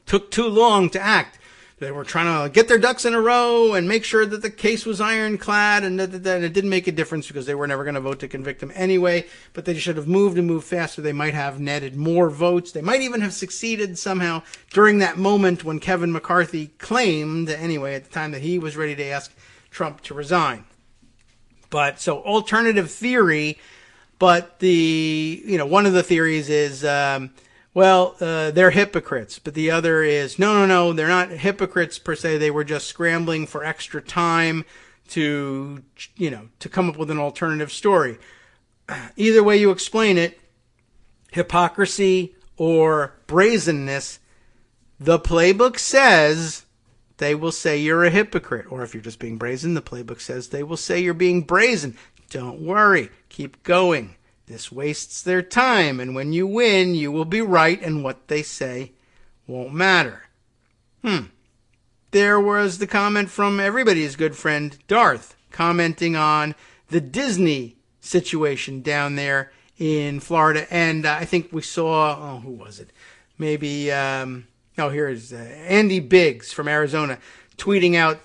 took too long to act. They were trying to get their ducks in a row and make sure that the case was ironclad, and that it didn't make a difference because they were never going to vote to convict him anyway, but they should have moved and moved faster. They might have netted more votes. They might even have succeeded somehow during that moment when Kevin McCarthy claimed, anyway, at the time, that he was ready to ask Trump to resign. But so alternative theory, but one of the theories is, they're hypocrites. But the other is, no, they're not hypocrites per se. They were just scrambling for extra time to come up with an alternative story. Either way you explain it, hypocrisy or brazenness, the playbook says they will say you're a hypocrite. Or if you're just being brazen, the playbook says they will say you're being brazen. Don't worry. Keep going. This wastes their time, and when you win, you will be right, and what they say won't matter. There was the comment from everybody's good friend, Darth, commenting on the Disney situation down there in Florida. And I think we saw, who was it? Maybe, here is Andy Biggs from Arizona tweeting out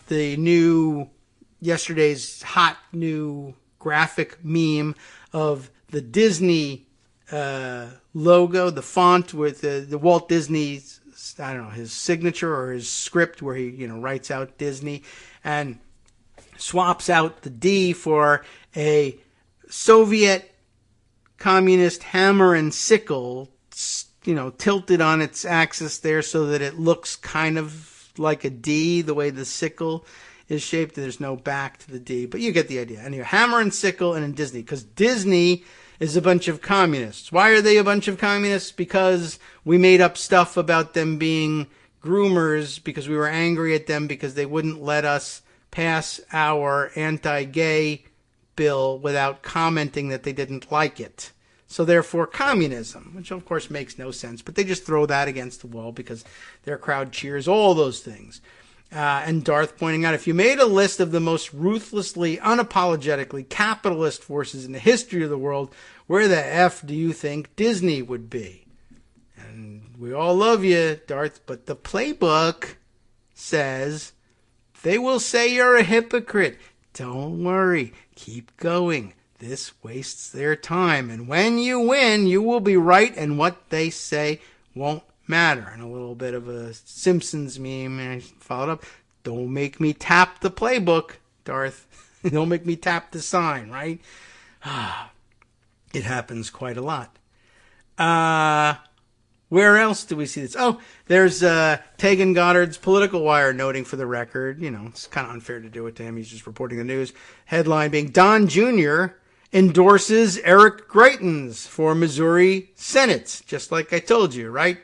yesterday's hot new graphic meme of the Disney logo, the font with the Walt Disney's, his signature or his script where he, writes out Disney, and swaps out the D for a Soviet communist hammer and sickle, tilted on its axis there so that it looks kind of like a D, the way the sickle is shaped. There's no back to the D, but you get the idea. Anyway, hammer and sickle, and in Disney, because Disney is a bunch of communists. Why are they a bunch of communists? Because we made up stuff about them being groomers, because we were angry at them because they wouldn't let us pass our anti-gay bill without commenting that they didn't like it. So therefore, communism, which of course makes no sense, but they just throw that against the wall because their crowd cheers all those things. And Darth pointing out, if you made a list of the most ruthlessly, unapologetically capitalist forces in the history of the world, where the F do you think Disney would be? And we all love you, Darth, but the playbook says they will say you're a hypocrite. Don't worry. Keep going. This wastes their time. And when you win, you will be right, and what they say won't matter. And a little bit of a Simpsons meme, and I followed up. Don't make me tap the playbook, Darth. Don't make me tap the sign, right? It happens quite a lot. Where else do we see this? Oh, there's Tegan Goddard's Political Wire noting for the record. It's kind of unfair to do it to him. He's just reporting the news. Headline being, Don Jr. endorses Eric Greitens for Missouri Senate. Just like I told you, right?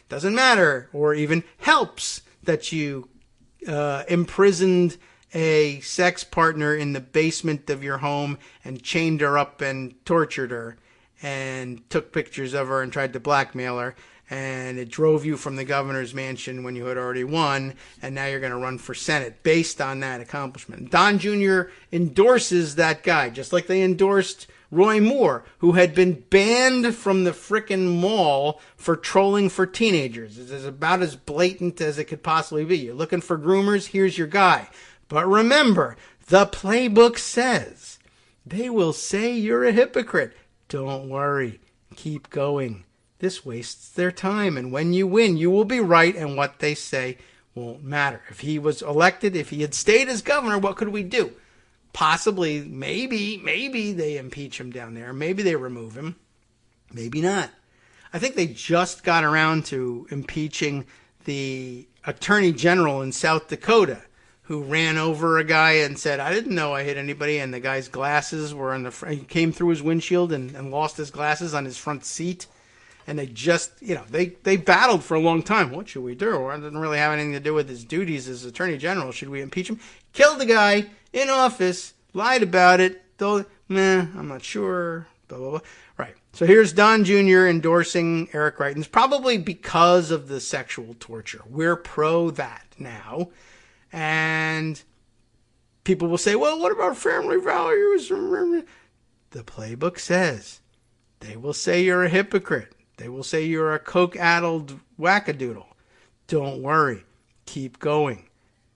Doesn't matter, or even helps that you imprisoned a sex partner in the basement of your home and chained her up and tortured her and took pictures of her and tried to blackmail her, and it drove you from the governor's mansion when you had already won, and now you're going to run for Senate based on that accomplishment. Don Jr. endorses that guy, just like they endorsed Roy Moore, who had been banned from the frickin' mall for trolling for teenagers. It's about as blatant as it could possibly be. You're looking for groomers? Here's your guy. But remember, the playbook says they will say you're a hypocrite. Don't worry. Keep going. This wastes their time, and when you win, you will be right, and what they say won't matter. If he was elected, if he had stayed as governor, what could we do? Possibly, maybe they impeach him down there. Maybe they remove him. Maybe not. I think they just got around to impeaching the attorney general in South Dakota who ran over a guy and said, I didn't know I hit anybody. And the guy's glasses were on the front. He came through his windshield and lost his glasses on his front seat. And they just, they battled for a long time. What should we do? It doesn't really have anything to do with his duties as attorney general. Should we impeach him? Killed the guy in office, lied about it. I'm not sure. Blah, blah, blah. Right. So here's Don Jr. endorsing Eric Greitens, probably because of the sexual torture. We're pro that now. And people will say, well, what about family values? The playbook says they will say you're a hypocrite. They will say you're a coke-addled wackadoodle. Don't worry. Keep going.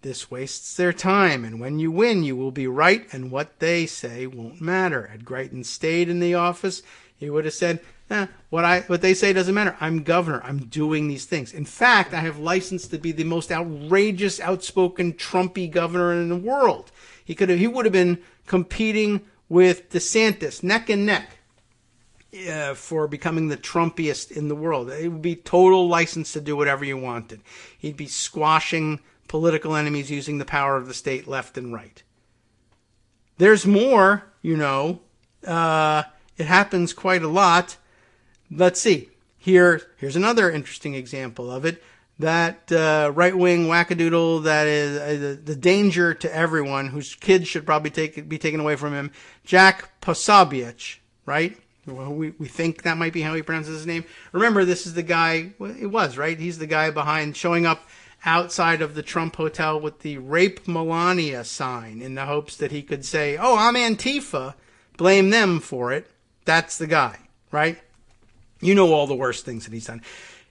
This wastes their time, and when you win, you will be right, and what they say won't matter. Had Greitens stayed in the office, he would have said, what they say doesn't matter. I'm governor. I'm doing these things. In fact, I have license to be the most outrageous, outspoken, Trumpy governor in the world. He would have been competing with DeSantis neck and neck for becoming the Trumpiest in the world. It would be total license to do whatever you wanted. He'd be squashing political enemies using the power of the state left and right. There's more, it happens quite a lot. Let's see. Here's another interesting example of it. That right-wing wackadoodle that is the danger to everyone, whose kids should probably be taken away from him, Jack Posobiec, right? Well, we think that might be how he pronounces his name. Remember, this is the guy, it was, right? He's the guy behind showing up outside of the Trump hotel with the Rape Melania sign in the hopes that he could say, oh, I'm Antifa, blame them for it. That's the guy, right? You know all the worst things that he's done.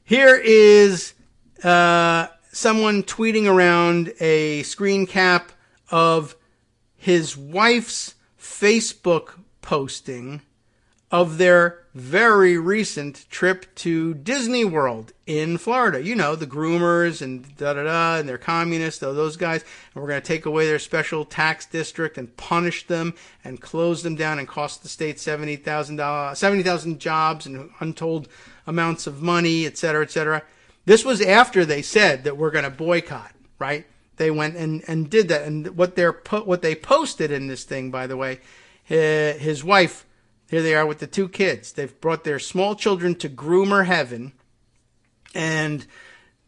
Here is someone tweeting around a screen cap of his wife's Facebook posting of their very recent trip to Disney World in Florida. The groomers and da-da-da, and they're communists, those guys. And we're going to take away their special tax district and punish them and close them down and cost the state $70,000 jobs and untold amounts of money, et cetera, et cetera. This was after they said that we're going to boycott, right? They went and did that. And what they posted in this thing, by the way, his wife, here they are with the two kids. They've brought their small children to groomer heaven. And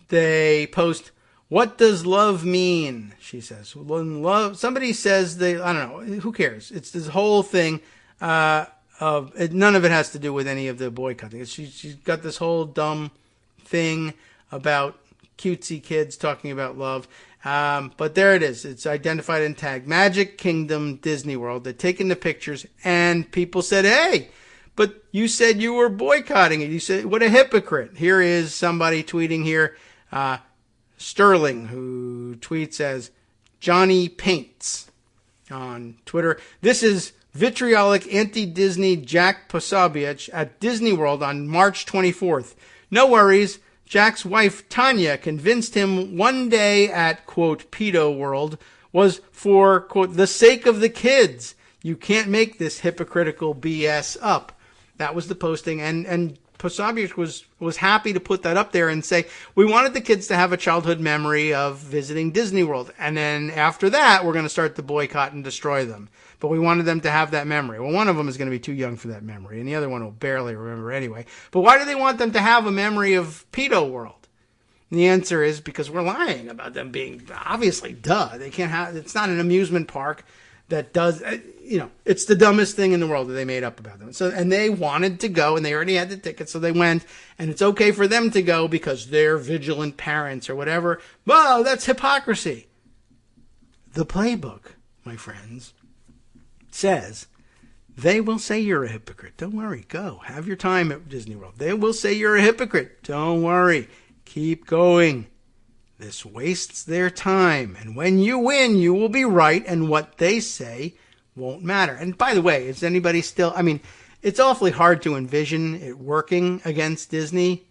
they post, what does love mean? She says, when love, somebody says I don't know, who cares? It's this whole thing none of it has to do with any of the boycotting. She's got this whole dumb thing about cutesy kids talking about love. But there it is. It's identified and tagged Magic Kingdom Disney World. They're taking the pictures, and people said, hey, but you said you were boycotting it. You said, what a hypocrite. Here is somebody tweeting here, Sterling, who tweets as Johnny Paints on Twitter. This is vitriolic anti-Disney Jack Posobiec at Disney World on March 24th. No worries. Jack's wife, Tanya, convinced him one day at, quote, Pedo World was for, quote, the sake of the kids. You can't make this hypocritical BS up. That was the posting. And Posobiec was happy to put that up there and say, we wanted the kids to have a childhood memory of visiting Disney World. And then after that, we're going to start the boycott and destroy them. But we wanted them to have that memory. Well, one of them is going to be too young for that memory, and the other one will barely remember anyway. But why do they want them to have a memory of Pedo World? And the answer is because we're lying about them being, obviously, duh. They can't have, it's not an amusement park that does, it's the dumbest thing in the world that they made up about them. So, and they wanted to go, and they already had the tickets, so they went, and it's okay for them to go because they're vigilant parents or whatever. Well, that's hypocrisy. The playbook, my friends, says they will say you're a hypocrite. Don't worry. Go. Have your time at Disney World. They will say you're a hypocrite. Don't worry. Keep going. This wastes their time. And when you win, you will be right. And what they say won't matter. And by the way, is anybody still, it's awfully hard to envision it working against Disney.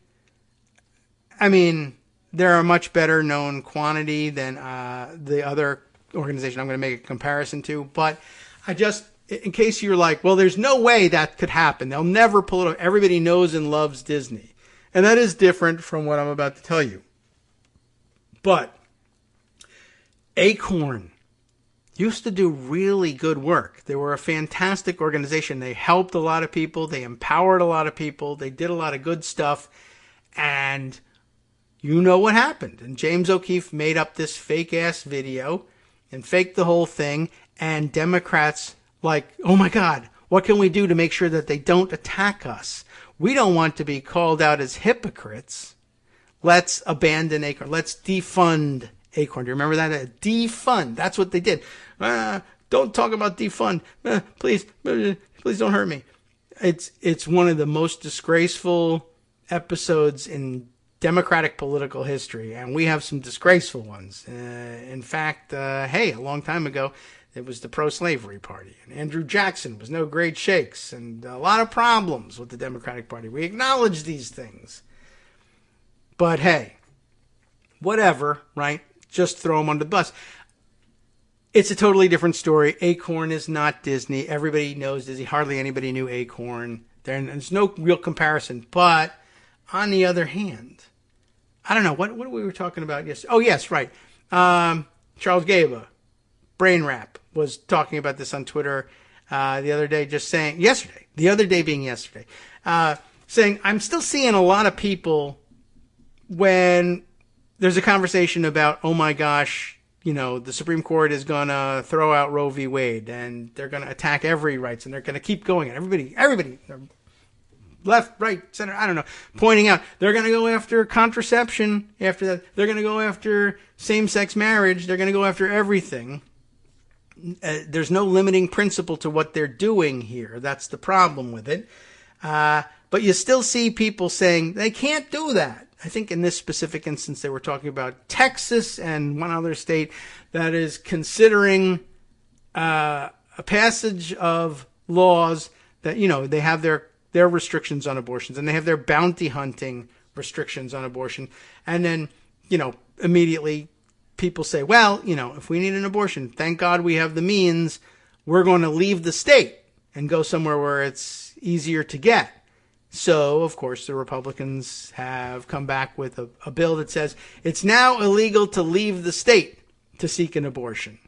they're a much better known quantity than the other organization I'm going to make a comparison to. But in case you're like, well, there's no way that could happen. They'll never pull it off. Everybody knows and loves Disney. And that is different from what I'm about to tell you. But Acorn used to do really good work. They were a fantastic organization. They helped a lot of people. They empowered a lot of people. They did a lot of good stuff. And you know what happened. And James O'Keefe made up this fake-ass video and faked the whole thing. And Democrats like, oh my God, what can we do to make sure that they don't attack us? We don't want to be called out as hypocrites. Let's abandon Acorn. Let's defund Acorn. Do you remember that? Defund. That's what they did. Don't talk about defund. Please don't hurt me. It's one of the most disgraceful episodes in Democratic political history, and we have some disgraceful ones. In fact, a long time ago, it was the pro-slavery party, and Andrew Jackson was no great shakes, and a lot of problems with the Democratic Party. We acknowledge these things. But hey, whatever, right? Just throw them under the bus. It's a totally different story. Acorn is not Disney. Everybody knows Disney. Hardly anybody knew Acorn. There's no real comparison. But on the other hand, I don't know. What we were talking about yesterday? Oh, yes, right. Charles Gaba, Brain Rap, was talking about this on Twitter the other day, the other day being yesterday, saying, I'm still seeing a lot of people when there's a conversation about, oh my gosh, the Supreme Court is going to throw out Roe v. Wade, and they're going to attack every rights, and they're going to keep going. And everybody, left, right, center, I don't know, pointing out they're going to go after contraception after that. They're going to go after same-sex marriage. They're going to go after everything. There's no limiting principle to what they're doing here. That's the problem with it. But you still see people saying they can't do that. I think in this specific instance, they were talking about Texas and one other state that is considering a passage of laws that, they have their restrictions on abortions, and they have their bounty hunting restrictions on abortion. And then, immediately people say, well, if we need an abortion, thank God we have the means. We're going to leave the state and go somewhere where it's easier to get. So, of course, the Republicans have come back with a bill that says it's now illegal to leave the state to seek an abortion.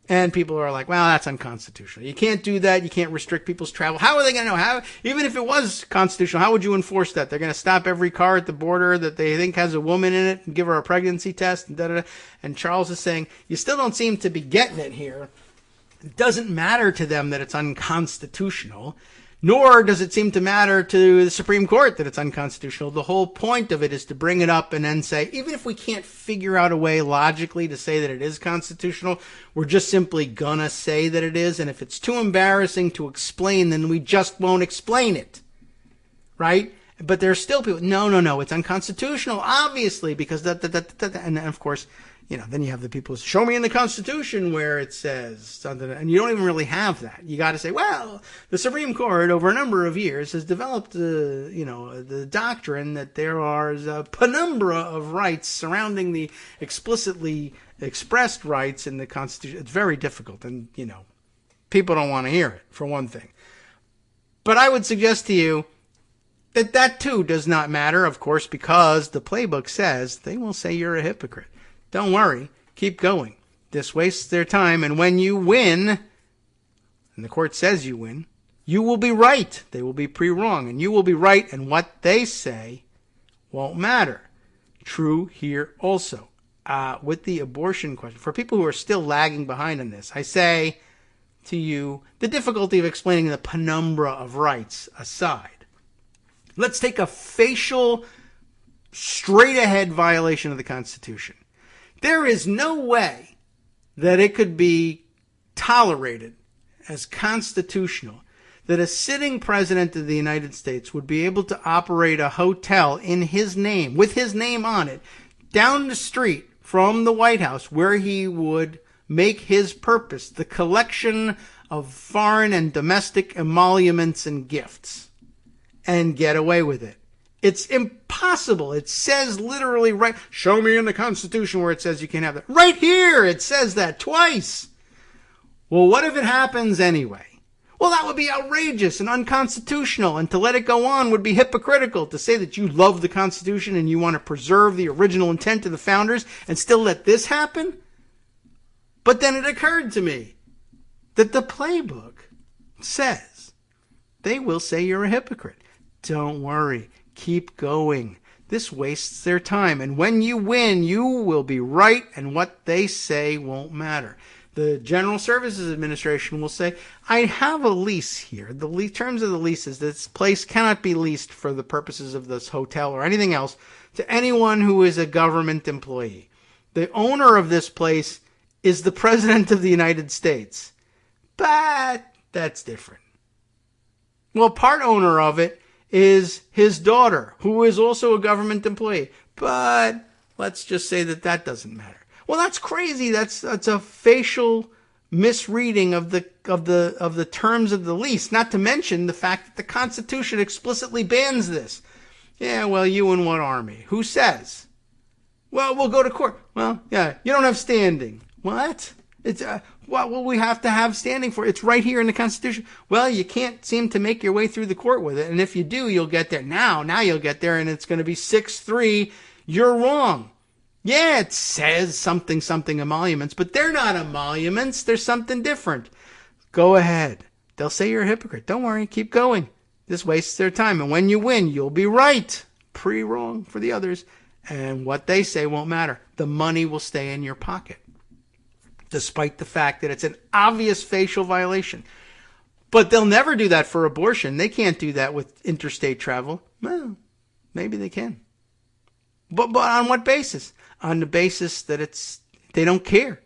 And people are like, well, that's unconstitutional. You can't do that. You can't restrict people's travel. How are they going to know? Even if it was constitutional, how would you enforce that? They're going to stop every car at the border that they think has a woman in it and give her a pregnancy test. And Charles is saying, you still don't seem to be getting it here. It doesn't matter to them that it's unconstitutional, nor does it seem to matter to the Supreme Court that it's unconstitutional. The whole point of it is to bring it up and then say, even if we can't figure out a way logically to say that it is constitutional, we're just simply gonna say that it is. And if it's too embarrassing to explain, then we just won't explain it. Right? But there's still people, no, it's unconstitutional, obviously, because and of course, then you have the people, show me in the Constitution where it says something, and you don't even really have that. You got to say, well, the Supreme Court over a number of years has developed, the doctrine that there are a penumbra of rights surrounding the explicitly expressed rights in the Constitution. It's very difficult, and, people don't want to hear it, for one thing. But I would suggest to you that too does not matter, of course, because the playbook says they will say you're a hypocrite. Don't worry. Keep going. This wastes their time. And when you win, and the court says you win, you will be right. They will be wrong. And you will be right. And what they say won't matter. True here also. With the abortion question, for people who are still lagging behind on this, I say to you, the difficulty of explaining the penumbra of rights aside, let's take a facial, straight-ahead violation of the Constitution. There is no way that it could be tolerated as constitutional that a sitting president of the United States would be able to operate a hotel in his name, with his name on it, down the street from the White House, where he would make his purpose the collection of foreign and domestic emoluments and gifts, and get away with it. It's impossible. It says literally right. Show me in the Constitution where it says you can't have that. Right here, it says that twice. Well, what if it happens anyway? Well, that would be outrageous and unconstitutional, and to let it go on would be hypocritical. To say that you love the Constitution and you want to preserve the original intent of the founders and still let this happen? But then it occurred to me that the playbook says they will say you're a hypocrite. Don't worry. Keep going. This wastes their time. And when you win, you will be right, and what they say won't matter. The General Services Administration will say, I have a lease here. The terms of the lease is this place cannot be leased for the purposes of this hotel or anything else to anyone who is a government employee. The owner of this place is the President of the United States. But that's different. Well, part owner of it is his daughter, who is also a government employee. But let's just say that that doesn't matter. Well, that's crazy. That's a facial misreading of the terms of the lease. Not to mention the fact that the Constitution explicitly bans this. Yeah, well, you and what army? Who says? Well, we'll go to court. Well, yeah, you don't have standing. What? It's what will we have to have standing for? It's right here in the Constitution. Well, you can't seem to make your way through the court with it, and if you do, you'll get there. Now you'll get there, and it's going to be 6-3. You're wrong. Yeah, it says something emoluments, but they're not emoluments. They're something different. Go ahead. They'll say you're a hypocrite. Don't worry. Keep going. This wastes their time. And when you win, you'll be right. Pretty wrong for the others. And what they say won't matter. The money will stay in your pocket, despite the fact that it's an obvious facial violation. But they'll never do that for abortion. They can't do that with interstate travel. Well, maybe they can. But on what basis? On the basis that they don't care.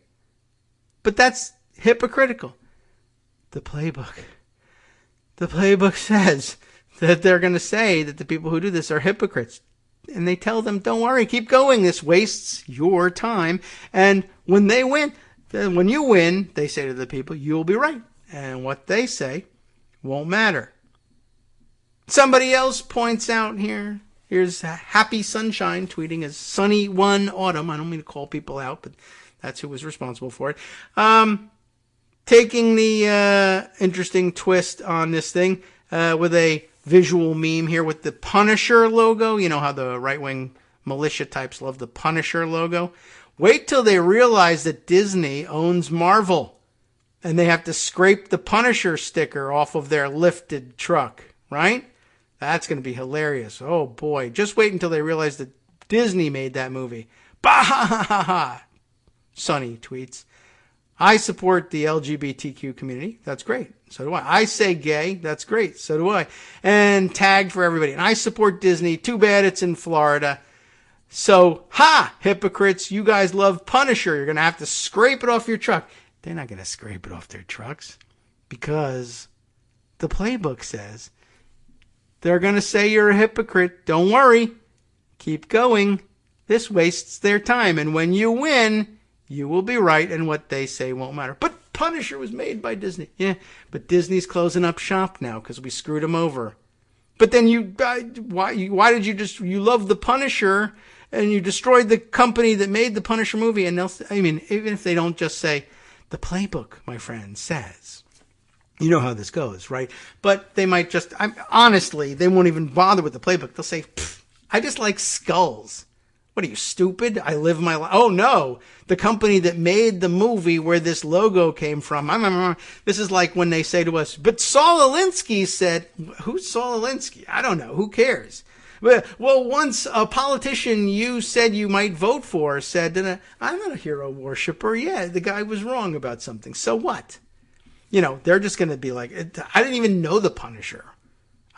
But that's hypocritical. The playbook says that they're going to say that the people who do this are hypocrites. And they tell them, don't worry, keep going. This wastes your time. And when they win, when you win, they say to the people, you'll be right. And what they say won't matter. Somebody else points out here. Here's Happy Sunshine tweeting as sunny one autumn. I don't mean to call people out, but that's who was responsible for it. Taking the interesting twist on this thing with a visual meme here with the Punisher logo. You know how the right-wing militia types love the Punisher logo. Wait till they realize that Disney owns Marvel and they have to scrape the Punisher sticker off of their lifted truck, right? That's going to be hilarious. Oh, boy. Just wait until they realize that Disney made that movie. Bah ha ha ha ha. Sonny tweets, I support the LGBTQ community. That's great. So do I. I say gay. That's great. So do I. And tagged for everybody. And I support Disney. Too bad it's in Florida. So, hypocrites. You guys love Punisher. You're going to have to scrape it off your truck. They're not going to scrape it off their trucks because the playbook says they're going to say you're a hypocrite. Don't worry. Keep going. This wastes their time. And when you win, you will be right, and what they say won't matter. But Punisher was made by Disney. Yeah, but Disney's closing up shop now because we screwed them over. But then why did you love the Punisher and you destroyed the company that made the Punisher movie? And even if they don't just say, the playbook, my friend, says. You know how this goes, right? But they might just, honestly, they won't even bother with the playbook. They'll say, I just like skulls. What are you, stupid? I live my life. Oh, no. The company that made the movie where this logo came from. This is like when they say to us, but Saul Alinsky said, who's Saul Alinsky? I don't know. Who cares? Well, once a politician you said you might vote for said, I'm not a hero worshiper. Yeah, the guy was wrong about something. So what? They're just going to be like, I didn't even know the Punisher.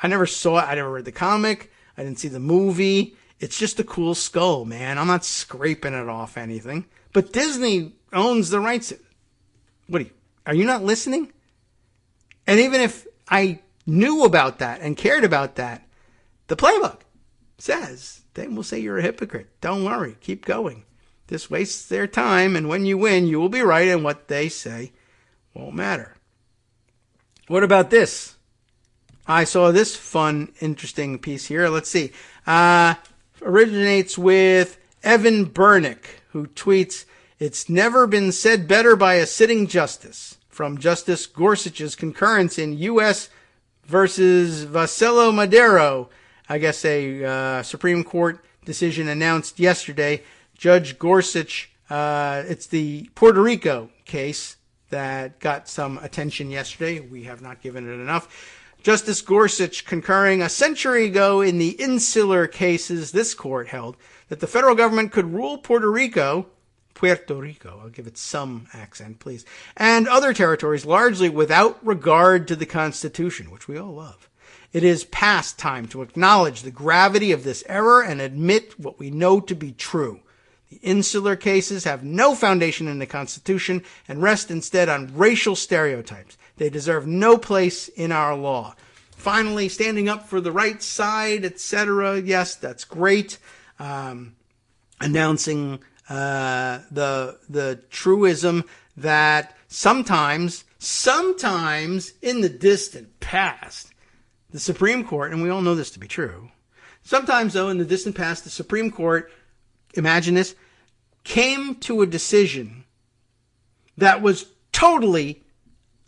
I never saw it. I never read the comic. I didn't see the movie. It's just a cool skull, man. I'm not scraping it off anything. But Disney owns the rights. Are you not listening? And even if I knew about that and cared about that, the playbook says they will say you're a hypocrite. Don't worry. Keep going. This wastes their time, and when you win, you will be right, and what they say won't matter. What about this? I saw this fun, interesting piece here. Let's see. Originates with Evan Bernick, who tweets, "It's never been said better by a sitting justice." From Justice Gorsuch's concurrence in U.S. versus Vascello Madero. I guess a Supreme Court decision announced yesterday. Judge Gorsuch, it's the Puerto Rico case that got some attention yesterday. We have not given it enough. Justice Gorsuch concurring a century ago in the insular cases, this court held that the federal government could rule Puerto Rico, I'll give it some accent, please, and other territories largely without regard to the Constitution, which we all love. It is past time to acknowledge the gravity of this error and admit what we know to be true. The insular cases have no foundation in the Constitution and rest instead on racial stereotypes. They deserve no place in our law. Finally, standing up for the right side, etc. Yes, that's great. Announcing the truism that sometimes in the distant past, the Supreme Court, and we all know this to be true, sometimes though in the distant past, the Supreme Court, imagine this, came to a decision that was totally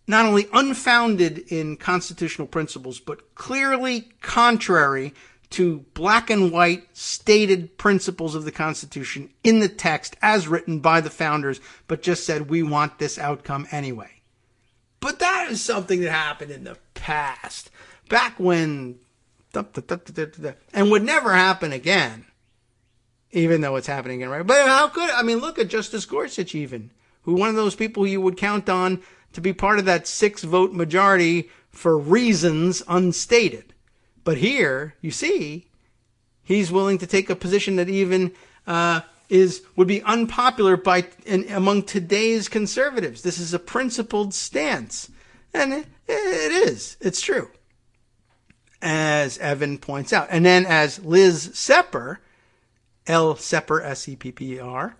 not only unfounded in constitutional principles, but clearly contrary to black and white stated principles of the Constitution in the text as written by the founders, but just said, we want this outcome anyway. But that is something that happened in the past, back when, and would never happen again, even though it's happening again, right? But how could, look at Justice Gorsuch even, who one of those people you would count on to be part of that 6-vote majority for reasons unstated. But here, you see, he's willing to take a position that even would be unpopular among today's conservatives. This is a principled stance. And it is. It's true. As Evan points out. And then as Liz Sepper, L. Sepper, S-E-P-P-E-R,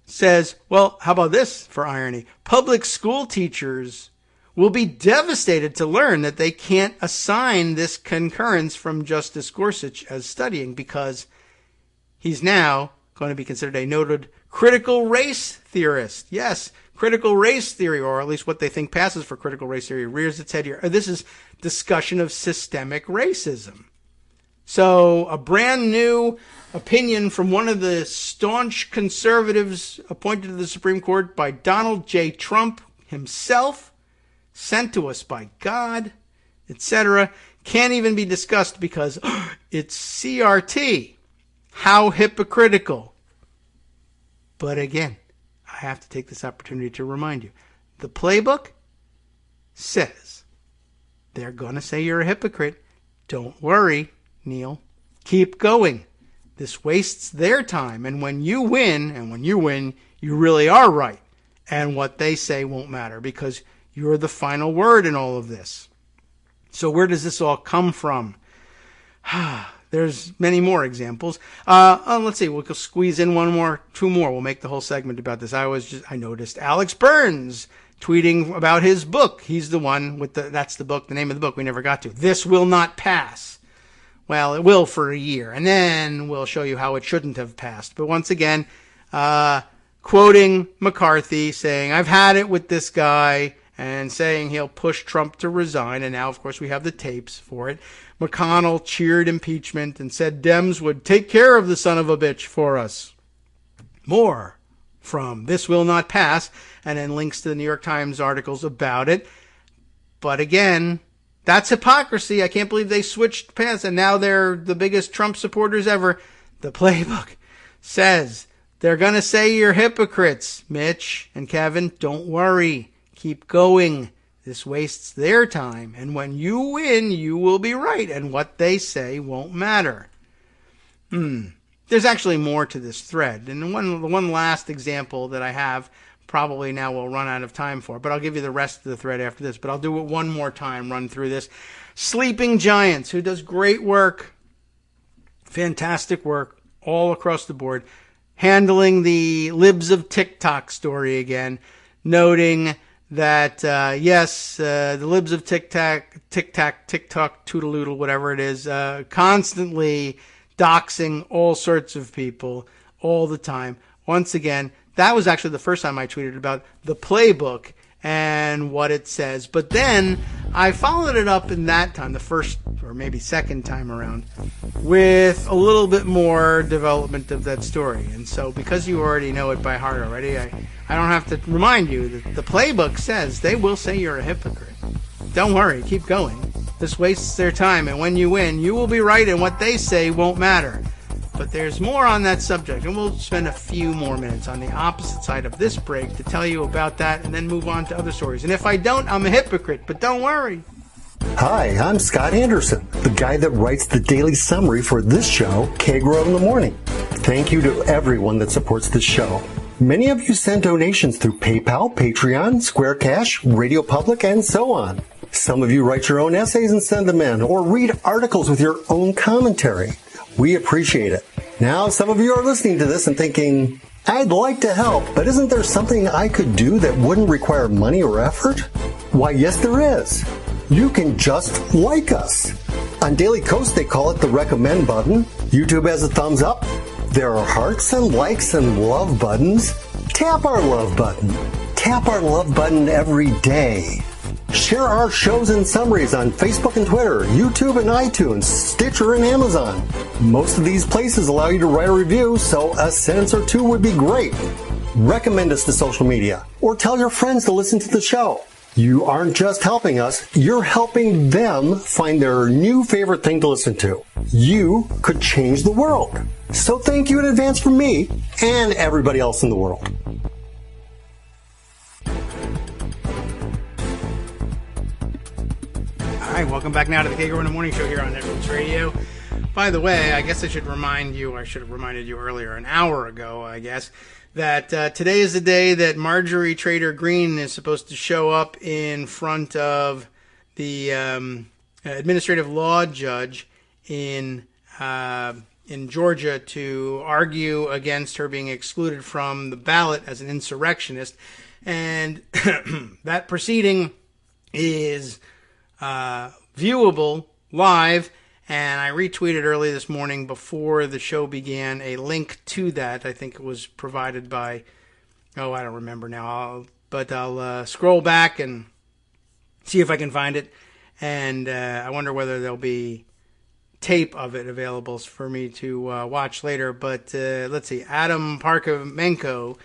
says, well, how about this for irony? Public school teachers will be devastated to learn that they can't assign this concurrence from Justice Gorsuch as studying because he's now going to be considered a noted critical race theorist. Yes, critical race theory, or at least what they think passes for critical race theory, rears its head here. This is discussion of systemic racism. So a brand new opinion from one of the staunch conservatives appointed to the Supreme Court by Donald J. Trump himself, sent to us by God, etc., can't even be discussed because it's CRT. How hypocritical. But again, I have to take this opportunity to remind you, the playbook says they're going to say you're a hypocrite. Don't worry, Neil. Keep going. This wastes their time. And when you win, you really are right. And what they say won't matter because you're the final word in all of this. So where does this all come from? There's many more examples. Let's see. We'll squeeze in two more. We'll make the whole segment about this. I noticed Alex Burns tweeting about his book. He's the one with that's the book, the name of the book we never got to. This Will Not Pass. Well, it will for a year, and then we'll show you how it shouldn't have passed. But once again, quoting McCarthy, saying, I've had it with this guy, and saying he'll push Trump to resign. And now, of course, we have the tapes for it. McConnell cheered impeachment and said Dems would take care of the son of a bitch for us. More from This Will Not Pass, and then links to the New York Times articles about it. But again, that's hypocrisy. I can't believe they switched paths and now they're the biggest Trump supporters ever. The playbook says they're going to say you're hypocrites, Mitch and Kevin. Don't worry. Keep going. This wastes their time. And when you win, you will be right. And what they say won't matter. There's actually more to this thread. And the one last example that I have, probably now we'll run out of time for, but I'll give you the rest of the thread after this. But I'll do it one more time, run through this. Sleeping Giants, who does great work, fantastic work all across the board, handling the libs of TikTok story again, noting that, yes, the libs of TikTok, Toodaloodle, whatever it is, constantly doxing all sorts of people all the time. Once again, that was actually the first time I tweeted about the playbook and what it says. But then I followed it up in that time, the first or maybe second time around, with a little bit more development of that story. And so because you already know it by heart already, I don't have to remind you that the playbook says they will say you're a hypocrite. Don't worry, keep going. This wastes their time, and when you win, you will be right, and what they say won't matter. But there's more on that subject, and we'll spend a few more minutes on the opposite side of this break to tell you about that and then move on to other stories. And if I don't, I'm a hypocrite, but don't worry. Hi, I'm Scott Anderson, the guy that writes the daily summary for this show, Kagro in the Morning. Thank you to everyone that supports this show. Many of you send donations through PayPal, Patreon, Square Cash, Radio Public, and so on. Some of you write your own essays and send them in, or read articles with your own commentary. We appreciate it. Now, some of you are listening to this and thinking, I'd like to help, but isn't there something I could do that wouldn't require money or effort? Why, yes, there is. You can just like us. On Daily Kos, they call it the recommend button. YouTube has a thumbs up. There are hearts and likes and love buttons. Tap our love button. Tap our love button every day. Share our shows and summaries on Facebook and Twitter, YouTube and iTunes, Stitcher and Amazon. Most of these places allow you to write a review, so a sentence or two would be great. Recommend us to social media, or tell your friends to listen to the show. You aren't just helping us, you're helping them find their new favorite thing to listen to. You could change the world. So thank you in advance from me and everybody else in the world. All right, welcome back now to the Kagro in the Morning Show here on Networks Radio. By the way, I guess I should remind you, I should have reminded you earlier, an hour ago, I guess, that today is the day that Marjorie Trader Greene is supposed to show up in front of the administrative law judge in Georgia to argue against her being excluded from the ballot as an insurrectionist. And that proceeding is viewable live, and I retweeted early this morning before the show began a link to that. I think it was provided by, I don't remember now, but I'll scroll back and see if I can find it, and I wonder whether there'll be tape of it available for me to watch later. But let's see, Adam Parkamenko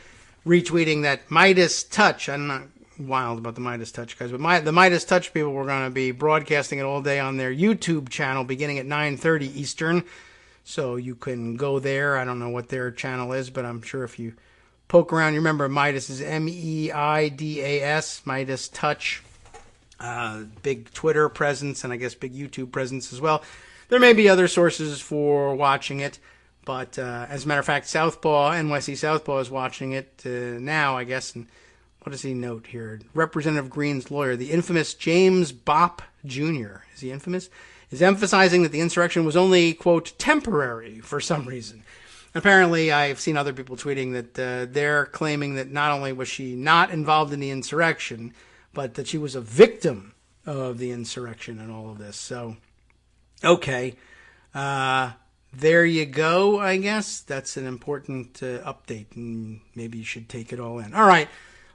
retweeting that Midas Touch. I'm not wild about the Midas Touch guys, but the Midas Touch people were going to be broadcasting it all day on their YouTube channel beginning at 9:30 Eastern, so you can go there. I don't know what their channel is, but I'm sure if you poke around, you remember Midas is Meidas, Midas Touch. Big Twitter presence, and I guess big YouTube presence as well. There may be other sources for watching it, but as a matter of fact, NYC Southpaw is watching it now, I guess. And what does he note here? Representative Greene's lawyer, the infamous James Bopp Jr., is he infamous? Is emphasizing that the insurrection was only, quote, temporary for some reason. Apparently, I've seen other people tweeting that they're claiming that not only was she not involved in the insurrection, but that she was a victim of the insurrection and all of this. So, okay. There you go, I guess. That's an important update, and maybe you should take it all in. All right.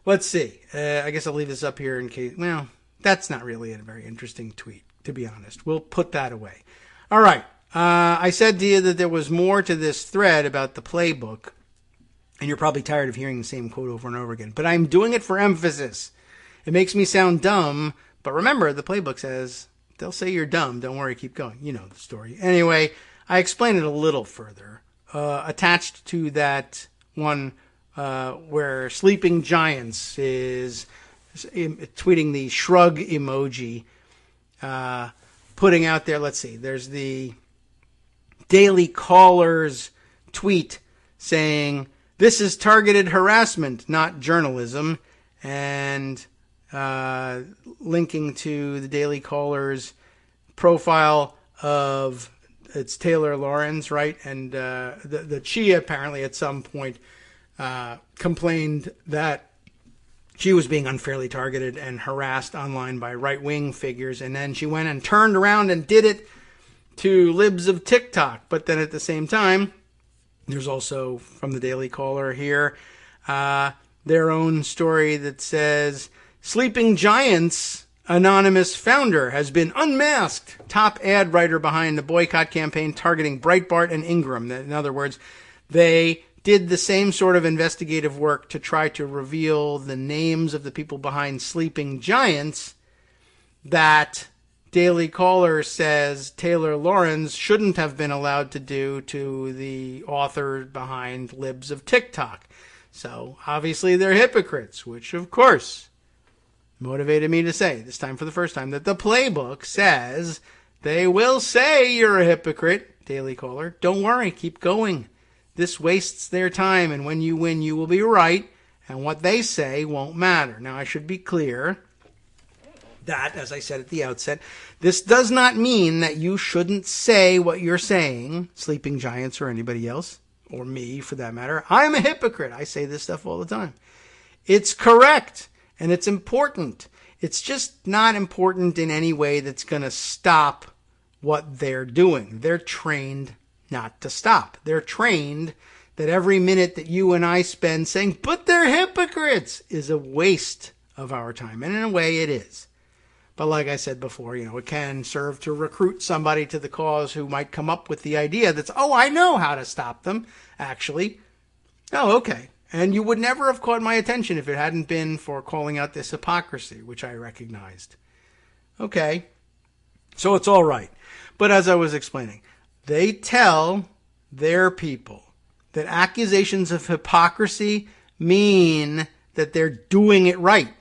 Let's see. I guess I'll leave this up here in case... Well, that's not really a very interesting tweet, to be honest. We'll put that away. All right. I said to you that there was more to this thread about the playbook, and you're probably tired of hearing the same quote over and over again. But I'm doing it for emphasis. It makes me sound dumb, but remember, the playbook says, they'll say you're dumb. Don't worry, keep going. You know the story. Anyway, I explain it a little further. Attached to that one... where Sleeping Giants is tweeting the shrug emoji, putting out there, let's see, there's the Daily Caller's tweet saying, this is targeted harassment, not journalism, and linking to the Daily Caller's profile of, it's Taylor Lawrence, right? And the Chia apparently at some point complained that she was being unfairly targeted and harassed online by right-wing figures, and then she went and turned around and did it to libs of TikTok. But then at the same time, there's also, from the Daily Caller here, their own story that says, Sleeping Giants anonymous founder has been unmasked. Top ad writer behind the boycott campaign targeting Breitbart and Ingram. In other words, they did the same sort of investigative work to try to reveal the names of the people behind Sleeping Giants that Daily Caller says Taylor Lorenz shouldn't have been allowed to do to the author behind Libs of TikTok. So obviously they're hypocrites, which of course motivated me to say, this time for the first time, that the playbook says they will say you're a hypocrite, Daily Caller. Don't worry, keep going. This wastes their time, and when you win, you will be right, and what they say won't matter. Now, I should be clear that, as I said at the outset, this does not mean that you shouldn't say what you're saying, Sleeping Giants or anybody else, or me for that matter. I'm a hypocrite. I say this stuff all the time. It's correct, and it's important. It's just not important in any way that's going to stop what they're doing. They're trained not to stop. They're trained that every minute that you and I spend saying, but they're hypocrites, is a waste of our time. And in a way it is. But like I said before, it can serve to recruit somebody to the cause who might come up with the idea that's, oh, I know how to stop them, actually. Oh, okay. And you would never have caught my attention if it hadn't been for calling out this hypocrisy, which I recognized. Okay. So it's all right. But as I was explaining, they tell their people that accusations of hypocrisy mean that they're doing it right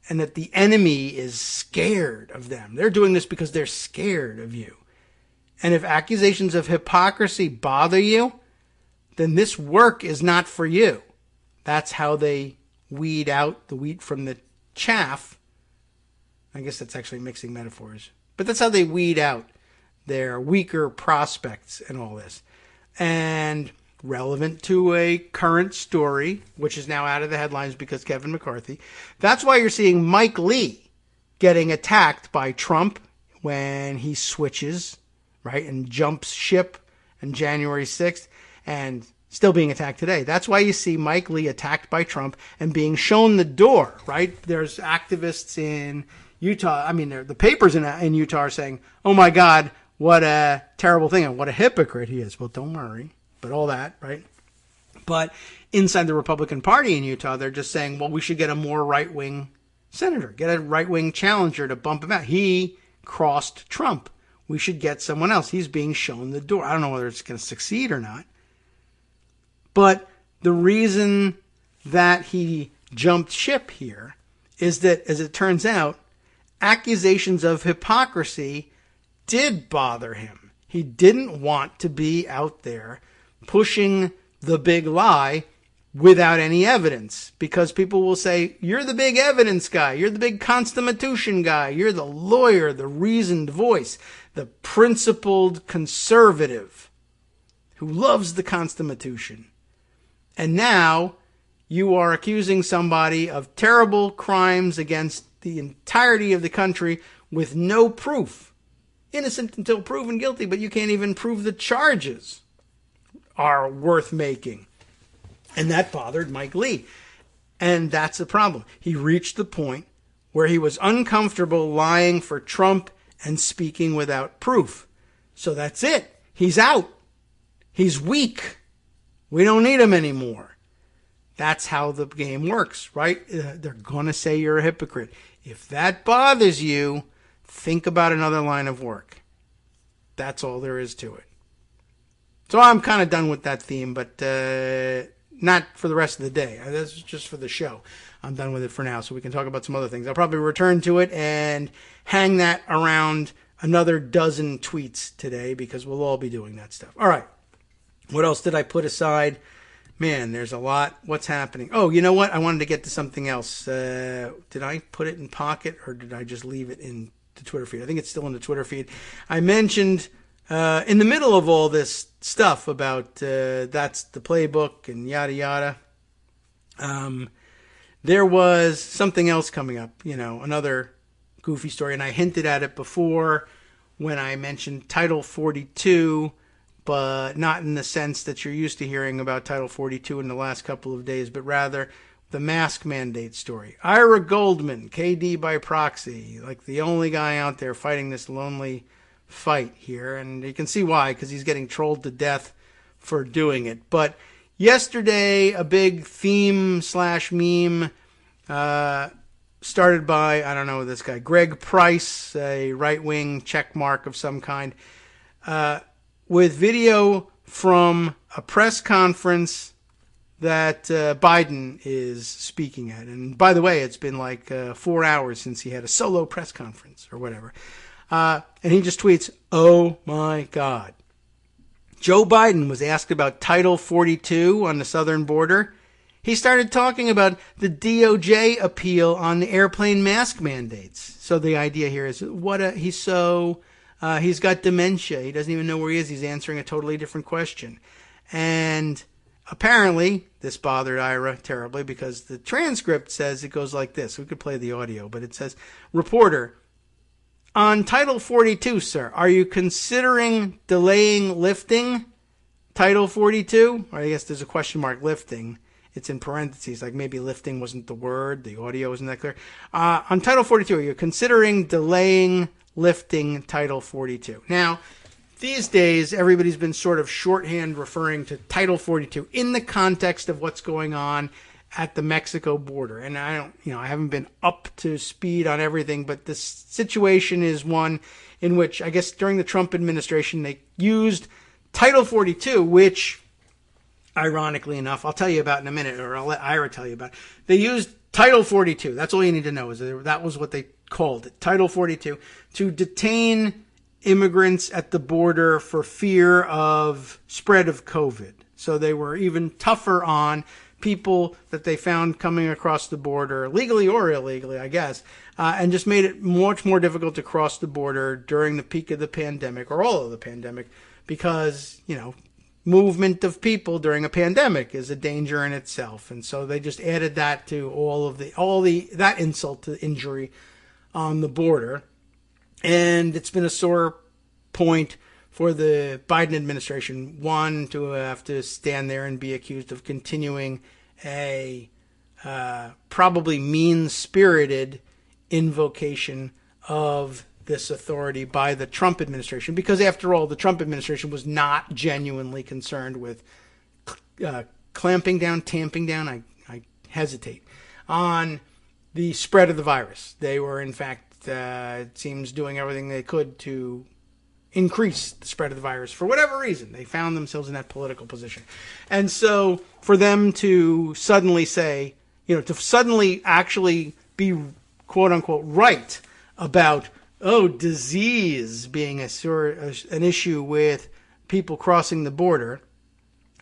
and that the enemy is scared of them. They're doing this because they're scared of you. And if accusations of hypocrisy bother you, then this work is not for you. That's how they weed out the wheat from the chaff. I guess that's actually mixing metaphors. But that's how they weed out their weaker prospects and all this. And relevant to a current story, which is now out of the headlines because Kevin McCarthy, that's why you're seeing Mike Lee getting attacked by Trump when he switches, right, and jumps ship on January 6th and still being attacked today. That's why you see Mike Lee attacked by Trump and being shown the door, right? There's activists in Utah. I mean, the papers in Utah are saying, oh my God, what a terrible thing and what a hypocrite he is. Well, don't worry. But all that, right? But inside the Republican Party in Utah, they're just saying, well, we should get a more right-wing senator, get a right-wing challenger to bump him out. He crossed Trump. We should get someone else. He's being shown the door. I don't know whether it's going to succeed or not. But the reason that he jumped ship here is that, as it turns out, accusations of hypocrisy did bother him. He didn't want to be out there pushing the big lie without any evidence, because people will say, you're the big evidence guy, you're the big Constitution guy, you're the lawyer, the reasoned voice, the principled conservative who loves the Constitution. And now you are accusing somebody of terrible crimes against the entirety of the country with no proof. Innocent until proven guilty, but you can't even prove the charges are worth making. And that bothered Mike Lee. And that's the problem. He reached the point where he was uncomfortable lying for Trump and speaking without proof. So that's it. He's out. He's weak. We don't need him anymore. That's how the game works, right? They're going to say you're a hypocrite. If that bothers you, think about another line of work. That's all there is to it. So I'm kind of done with that theme, but not for the rest of the day. This is just for the show. I'm done with it for now, so we can talk about some other things. I'll probably return to it and hang that around another dozen tweets today, because we'll all be doing that stuff. All right. What else did I put aside? Man, there's a lot. What's happening? Oh, you know what? I wanted to get to something else. Did I put it in Pocket, or did I just leave it in the Twitter feed? I think it's still in the Twitter feed. I mentioned in the middle of all this stuff about that's the playbook and yada yada, there was something else coming up, another goofy story. And I hinted at it before when I mentioned Title 42, but not in the sense that you're used to hearing about Title 42 in the last couple of days, but rather the mask mandate story. Ira Goldman, KD by proxy, like the only guy out there fighting this lonely fight here. And you can see why, because he's getting trolled to death for doing it. But yesterday, a big theme/meme started by, I don't know this guy, Greg Price, a right-wing checkmark of some kind, with video from a press conference that Biden is speaking at. And by the way, it's been like 4 hours since he had a solo press conference or whatever. And he just tweets, "Oh my God." Joe Biden was asked about Title 42 on the southern border. He started talking about the DOJ appeal on the airplane mask mandates. So the idea here is, he's got dementia. He doesn't even know where he is. He's answering a totally different question. And apparently, this bothered Ira terribly because the transcript says it goes like this. We could play the audio, but it says, "Reporter, on Title 42, sir, are you considering delaying lifting Title 42? Or I guess there's a question mark, lifting. It's in parentheses, like maybe lifting wasn't the word. The audio wasn't that clear. On Title 42, are you considering delaying lifting Title 42? Now, these days, everybody's been sort of shorthand referring to Title 42 in the context of what's going on at the Mexico border. And I haven't been up to speed on everything, but this situation is one in which I guess during the Trump administration, they used Title 42, which ironically enough, I'll tell you about in a minute, or I'll let Ira tell you about it. They used Title 42. That's all you need to know, is that was what they called it, Title 42, to detain immigrants at the border for fear of spread of COVID. So they were even tougher on people that they found coming across the border, legally or illegally, I guess, and just made it much more difficult to cross the border during the peak of the pandemic, or all of the pandemic, because, movement of people during a pandemic is a danger in itself. And so they just added that to that insult to injury on the border. And it's been a sore point for the Biden administration, one, to have to stand there and be accused of continuing a probably mean-spirited invocation of this authority by the Trump administration, because after all, the Trump administration was not genuinely concerned with tamping down, I hesitate, on the spread of the virus. They were, in fact, it seems, doing everything they could to increase the spread of the virus. For whatever reason, they found themselves in that political position. And so for them to suddenly say, to suddenly actually be, quote unquote, right about, disease being an issue with people crossing the border,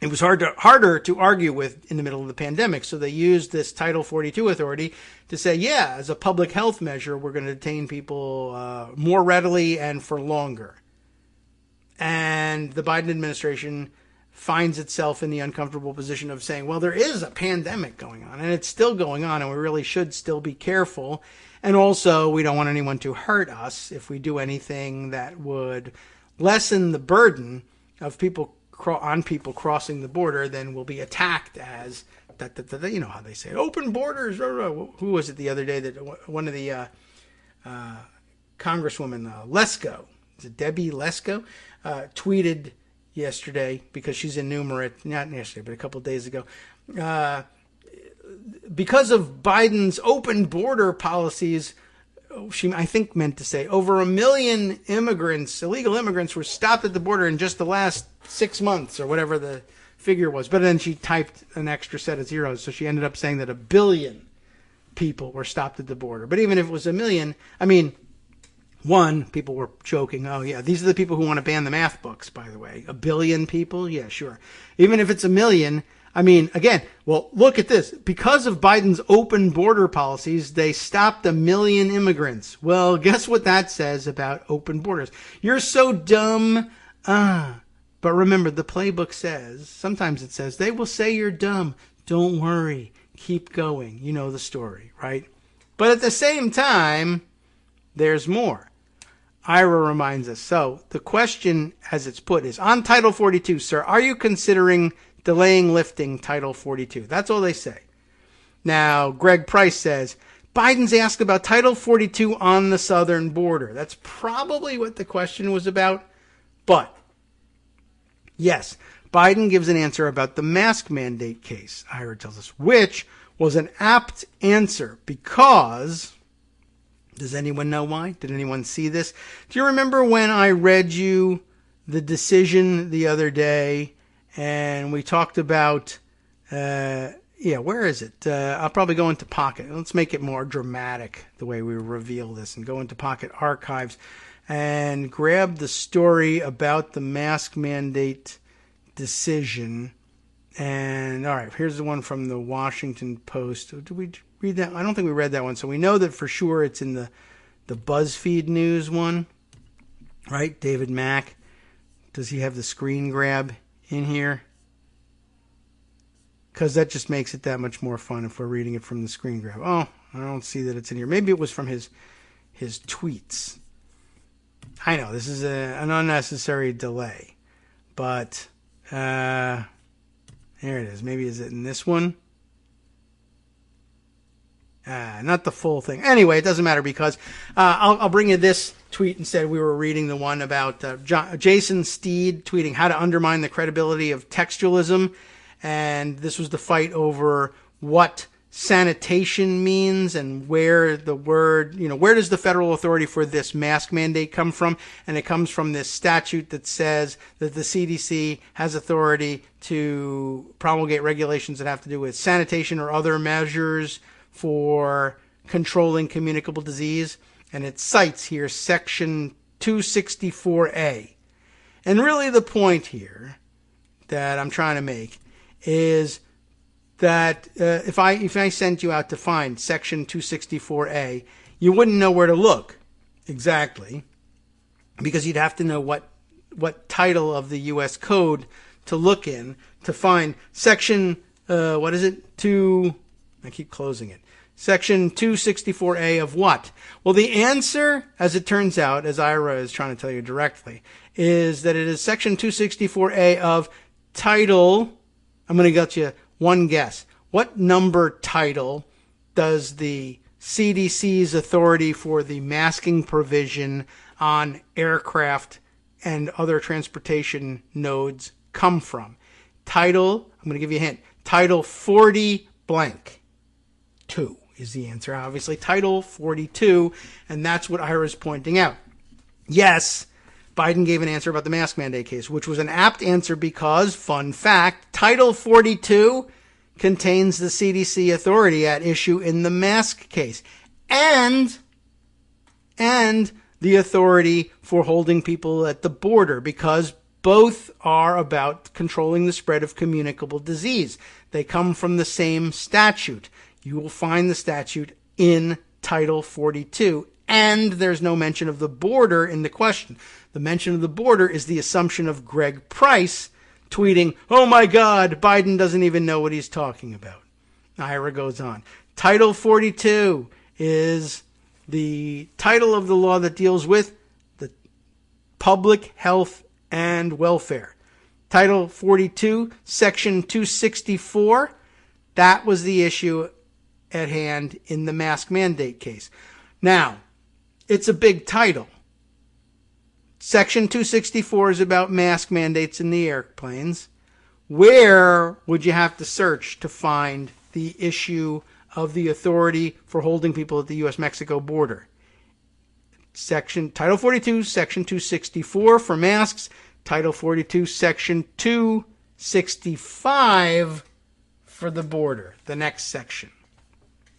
it was harder to argue with in the middle of the pandemic. So they used this Title 42 authority to say, yeah, as a public health measure, we're going to detain people more readily and for longer. And the Biden administration finds itself in the uncomfortable position of saying, well, there is a pandemic going on, and it's still going on, and we really should still be careful. And also, we don't want anyone to hurt us if we do anything that would lessen the burden of people crossing the border. Then we'll be attacked as that. You know how they say, open borders. Who was it the other day that one of the Congresswoman Lesko, is it Debbie Lesko, tweeted yesterday, because she's enumerate, not yesterday, but a couple of days ago, because of Biden's open border policies, she, I think, meant to say over 1 million immigrants, illegal immigrants, were stopped at the border in just the last 6 months, or whatever the figure was. But then she typed an extra set of zeros, so she ended up saying that 1 billion people were stopped at the border. But even if it was 1 million, I mean, one, people were joking, oh yeah, these are the people who want to ban the math books, by the way. 1 billion people? Yeah, sure. Even if it's 1 million, I mean, again, well, look at this. Because of Biden's open border policies, they stopped 1 million immigrants. Well, guess what that says about open borders? You're so dumb. But remember, the playbook says, sometimes it says, they will say you're dumb. Don't worry. keep going. You know the story, right? But at the same time, there's more. Ira reminds us. So the question, as it's put, is on Title 42, sir, are you considering delaying lifting Title 42? That's all they say. Now, Greg Price says, Biden's asked about Title 42 on the southern border. That's probably what the question was about. But, yes, Biden gives an answer about the mask mandate case, Ira tells us, which was an apt answer because... Does anyone know why? Did anyone see this? Do you remember when I read you the decision the other day and we talked about, where is it? I'll probably go into Pocket. Let's make it more dramatic the way we reveal this and go into Pocket Archives and grab the story about the mask mandate decision. And all right, here's the one from the Washington Post. Did we read that? I don't think we read that one. So we know that for sure it's in the BuzzFeed News one, right? David Mack. Does he have the screen grab in here? Because that just makes it that much more fun if we're reading it from the screen grab. Oh, I don't see that it's in here. Maybe it was from his tweets. I know, this is an unnecessary delay. But, there it is. Maybe is it in this one? Not the full thing. Anyway, it doesn't matter because I'll bring you this tweet instead. We were reading the one about Jason Steed tweeting how to undermine the credibility of textualism. And this was the fight over what sanitation means and where the word, where does the federal authority for this mask mandate come from? And it comes from this statute that says that the CDC has authority to promulgate regulations that have to do with sanitation or other measures for controlling communicable disease. And it cites here Section 264A. And really the point here that I'm trying to make is that if I sent you out to find Section 264A, you wouldn't know where to look exactly because you'd have to know what title of the U.S. Code to look in to find Section, I keep closing it. Section 264A of what? Well, the answer, as it turns out, as Ira is trying to tell you directly, is that it is Section 264A of Title, I'm going to get you one guess. What number title does the CDC's authority for the masking provision on aircraft and other transportation nodes come from? Title, I'm going to give you a hint. Title 40 blank 2 is the answer, obviously. Title 42, and that's what Ira's pointing out. Yes, Biden gave an answer about the mask mandate case, which was an apt answer because, fun fact, Title 42 contains the CDC authority at issue in the mask case and the authority for holding people at the border because both are about controlling the spread of communicable disease. They come from the same statute. You will find the statute in Title 42, and there's no mention of the border in the question. The mention of the border is the assumption of Greg Price tweeting, "Oh my God, Biden doesn't even know what he's talking about." Ira goes on. Title 42 is the title of the law that deals with the public health and welfare. Title 42, Section 264, that was the issue at hand in the mask mandate case. Now, it's a big title. Section 264 is about mask mandates in the airplanes. Where would you have to search to find the issue of the authority for holding people at the U.S.-Mexico border? Title 42, Section 264 for masks. Title 42, Section 265 for the border, the next section.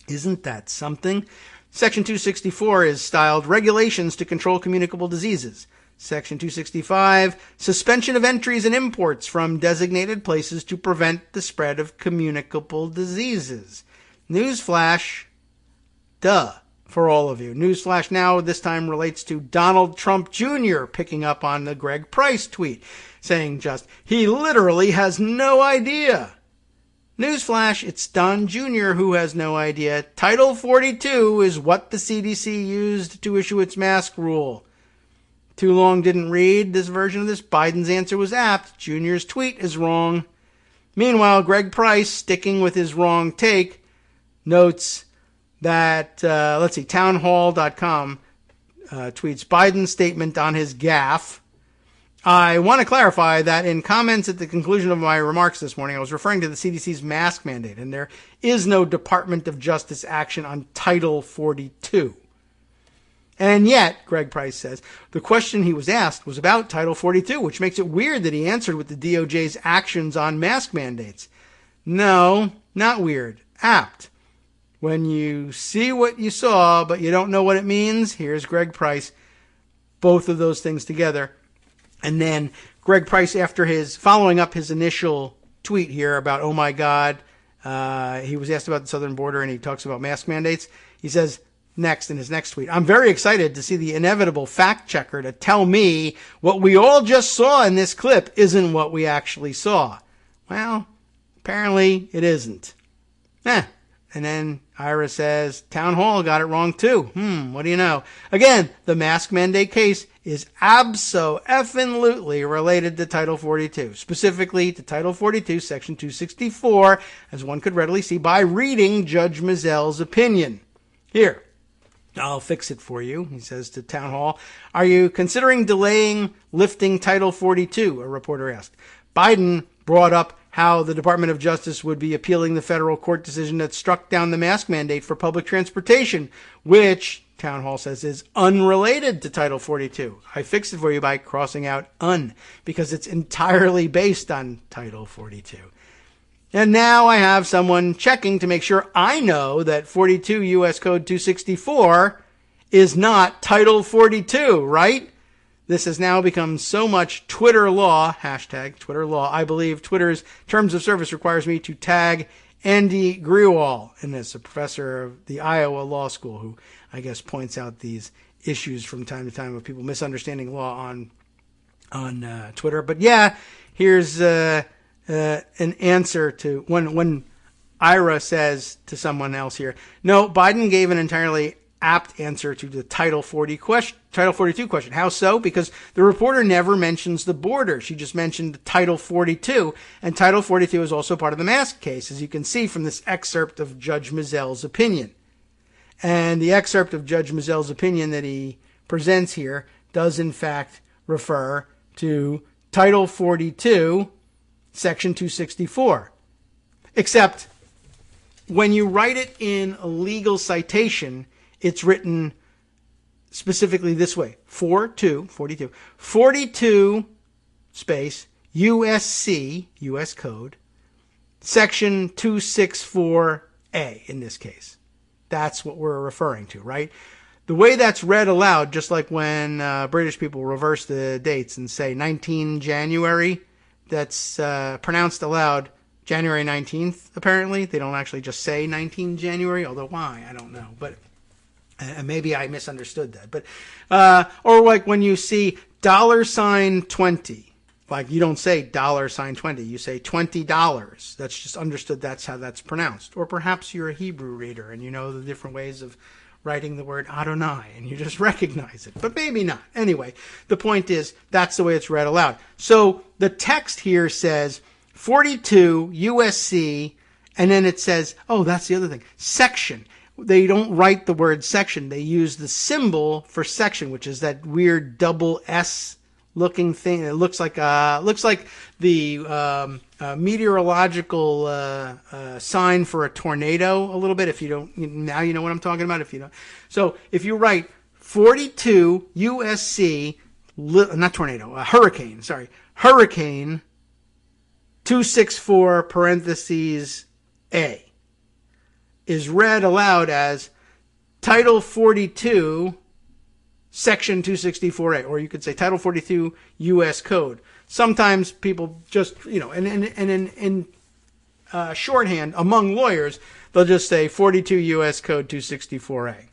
Isn't that something? Section 264 is styled Regulations to Control Communicable Diseases. Section 265, Suspension of Entries and Imports from Designated Places to Prevent the Spread of Communicable Diseases. Newsflash, for all of you. Newsflash now this time relates to Donald Trump Jr. picking up on the Greg Price tweet, saying he literally has no idea Newsflash, it's Don Jr. who has no idea. Title 42 is what the CDC used to issue its mask rule. Too long didn't read this version of this. Biden's answer was apt. Jr.'s tweet is wrong. Meanwhile, Greg Price, sticking with his wrong take, notes that, townhall.com tweets Biden's statement on his gaffe. I want to clarify that in comments at the conclusion of my remarks this morning, I was referring to the CDC's mask mandate, and there is no Department of Justice action on Title 42. And yet, Greg Price says, the question he was asked was about Title 42, which makes it weird that he answered with the DOJ's actions on mask mandates. No, not weird. Apt. When you see what you saw, but you don't know what it means, here's Greg Price. Both of those things together. And then Greg Price, after following up his initial tweet here about, oh my God, he was asked about the southern border and he talks about mask mandates. He says next in his next tweet, I'm very excited to see the inevitable fact checker to tell me what we all just saw in this clip isn't what we actually saw. Well, apparently it isn't. And then Ira says, Town Hall got it wrong too. What do you know? Again, the mask mandate case is abso-effing-lutely related to Title 42, specifically to Title 42, Section 264, as one could readily see by reading Judge Mizell's opinion. Here, I'll fix it for you, he says to Town Hall. Are you considering delaying lifting Title 42? A reporter asked. Biden brought up how the Department of Justice would be appealing the federal court decision that struck down the mask mandate for public transportation, which, Town Hall says, is unrelated to Title 42. I fixed it for you by crossing out un, because it's entirely based on Title 42. And now I have someone checking to make sure I know that 42 U.S. Code 264 is not Title 42, right? This has now become so much Twitter law, hashtag Twitter law. I believe Twitter's terms of service requires me to tag Andy Grewal in this, a professor of the Iowa Law School, who I guess points out these issues from time to time of people misunderstanding law on Twitter. But yeah, here's an answer to when Ira says to someone else here, no, Biden gave an entirely apt answer to the Title 42 question. How so? Because the reporter never mentions the border. She just mentioned Title 42, and Title 42 is also part of the mask case, as you can see from this excerpt of Judge Mizell's opinion. And the excerpt of Judge Mizell's opinion that he presents here does in fact refer to Title 42, Section 264. Except when you write it in a legal citation, it's written specifically this way, 42 space USC, U.S. Code, Section 264A in this case. That's what we're referring to, right? The way that's read aloud, just like when British people reverse the dates and say 19 January, that's pronounced aloud January 19th, apparently. They don't actually just say 19 January, although why, I don't know. But maybe I misunderstood that. But or like when you see $20, like you don't say $20, you say $20. That's just understood. That's how that's pronounced. Or perhaps you're a Hebrew reader and you know the different ways of writing the word Adonai and you just recognize it. But maybe not. Anyway, the point is that's the way it's read aloud. So the text here says 42 USC, and then it says, oh, that's the other thing, section. They don't write the word section. They use the symbol for section, which is that weird double S looking thing. It looks like the meteorological sign for a tornado a little bit. If you don't, now you know what I'm talking about. If you don't, so if you write 42 USC, not tornado, hurricane 264 parentheses A is read aloud as Title 42, Section 264A, or you could say Title 42 U.S. Code. Sometimes people just, and in shorthand among lawyers, they'll just say 42 U.S. Code 264A.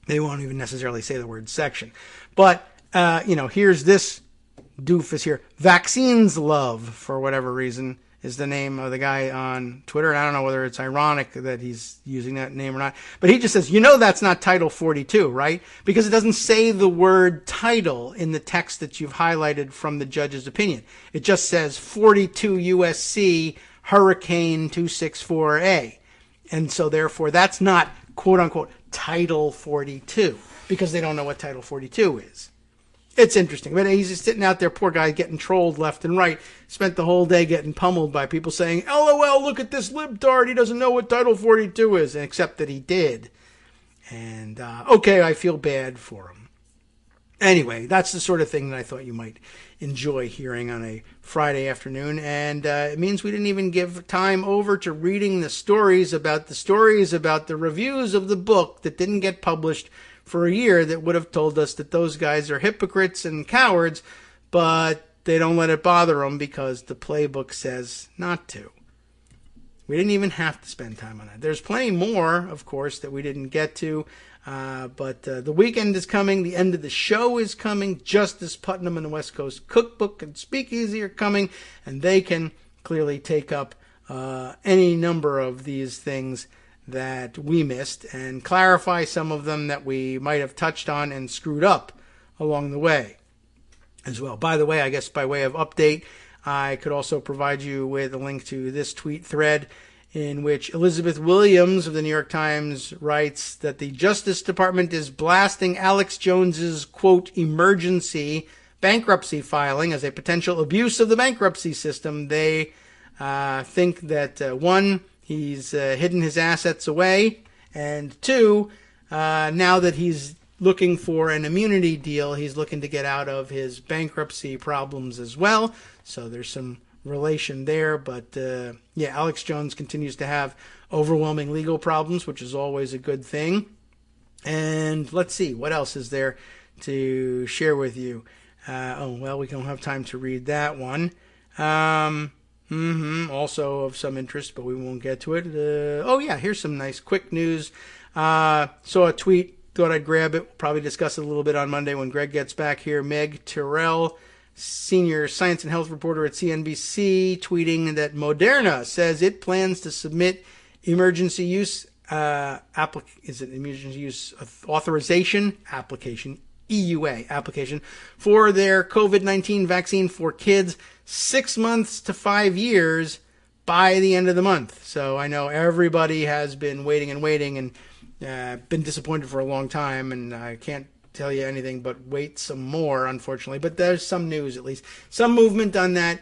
They won't even necessarily say the word section. But, here's this doofus here. Vaccines love, for whatever reason, is the name of the guy on Twitter. And I don't know whether it's ironic that he's using that name or not. But he just says, that's not Title 42, right? Because it doesn't say the word title in the text that you've highlighted from the judge's opinion. It just says 42 USC Hurricane 264A. And so therefore that's not, quote unquote, Title 42, because they don't know what Title 42 is. It's interesting, but he's just sitting out there, poor guy, getting trolled left and right. Spent the whole day getting pummeled by people saying, LOL, look at this libtard, he doesn't know what Title 42 is, except that he did. And, okay, I feel bad for him. Anyway, that's the sort of thing that I thought you might enjoy hearing on a Friday afternoon. And it means we didn't even give time over to reading the stories about the reviews of the book that didn't get published for a year, that would have told us that those guys are hypocrites and cowards, but they don't let it bother them because the playbook says not to. We didn't even have to spend time on that. There's plenty more, of course, that we didn't get to, but the weekend is coming. The end of the show is coming. Justice Putnam and the West Coast Cookbook and Speakeasy are coming, and they can clearly take up any number of these things that we missed and clarify some of them that we might have touched on and screwed up along the way as well. By the way, I guess by way of update, I could also provide you with a link to this tweet thread in which Elizabeth Williams of the New York Times writes that the Justice Department is blasting Alex Jones's, quote, emergency bankruptcy filing as a potential abuse of the bankruptcy system. They think that, one, he's hidden his assets away, and two, now that he's looking for an immunity deal, he's looking to get out of his bankruptcy problems as well. So there's some relation there, but Alex Jones continues to have overwhelming legal problems, which is always a good thing. And let's see, what else is there to share with you? We don't have time to read that one. Also of some interest, but we won't get to it. Here's some nice quick news. Saw a tweet, thought I'd grab it. We'll probably discuss it a little bit on Monday when Greg gets back here. Meg Terrell, senior science and health reporter at CNBC, tweeting that Moderna says it plans to submit emergency use emergency use authorization application, EUA application, for their COVID-19 vaccine for kids 6 months to 5 years by the end of the month. So I know everybody has been waiting and been disappointed for a long time, and I can't tell you anything but wait some more, unfortunately. But there's some news, at least. Some movement on that.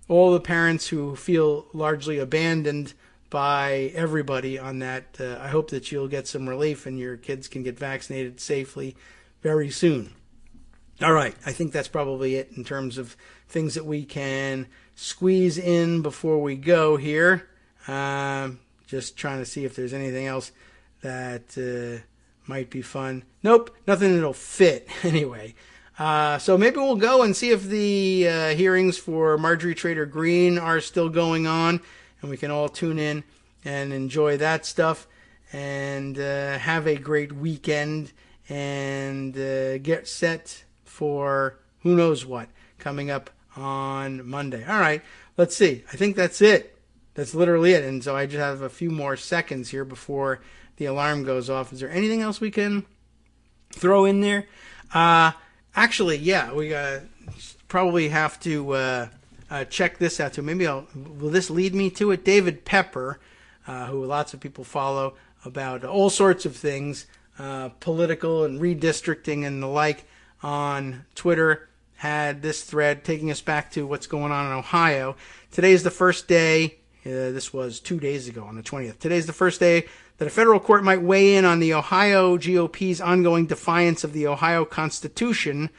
All the parents who feel largely abandoned by everybody on that, I hope that you'll get some relief and your kids can get vaccinated safely very soon. All right, I think that's probably it in terms of things that we can squeeze in before we go here. Just trying to see if there's anything else that might be fun. Nope, nothing that'll fit anyway. So maybe we'll go and see if the hearings for Marjorie Taylor Greene are still going on, and we can all tune in and enjoy that stuff and have a great weekend and get set for who knows what coming up on Monday. All right, let's see. I think that's it. That's literally it. And so I just have a few more seconds here before the alarm goes off. Is there anything else we can throw in there? Actually, yeah, we probably have to check this out too. Maybe will this lead me to it? David Pepper, who lots of people follow about all sorts of things, political and redistricting and the like, on Twitter, had this thread taking us back to what's going on in Ohio. Today is the first day, this was 2 days ago on the 20th. Today's the first day that a federal court might weigh in on the Ohio GOP's ongoing defiance of the Ohio Constitution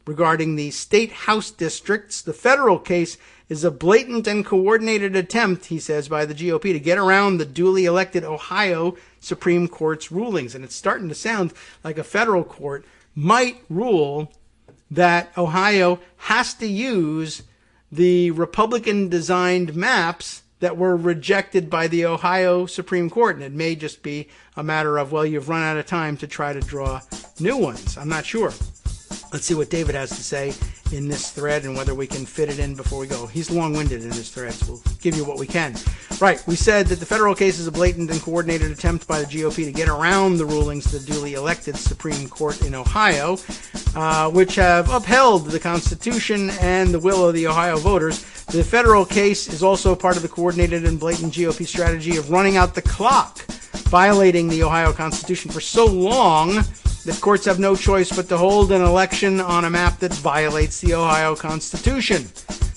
regarding the state house districts. The federal case is a blatant and coordinated attempt, he says, by the GOP to get around the duly elected Ohio Supreme Court's rulings. And it's starting to sound like a federal court might rule that Ohio has to use the Republican-designed maps that were rejected by the Ohio Supreme Court. And it may just be a matter of, well, you've run out of time to try to draw new ones. I'm not sure. Let's see what David has to say in this thread and whether we can fit it in before we go. He's long-winded in his threads. We'll give you what we can. Right, we said that the federal case is a blatant and coordinated attempt by the GOP to get around the rulings of the duly elected Supreme Court in Ohio, which have upheld the Constitution and the will of the Ohio voters. The federal case is also part of the coordinated and blatant GOP strategy of running out the clock, violating the Ohio Constitution for so long that courts have no choice but to hold an election on a map that violates the Ohio Constitution.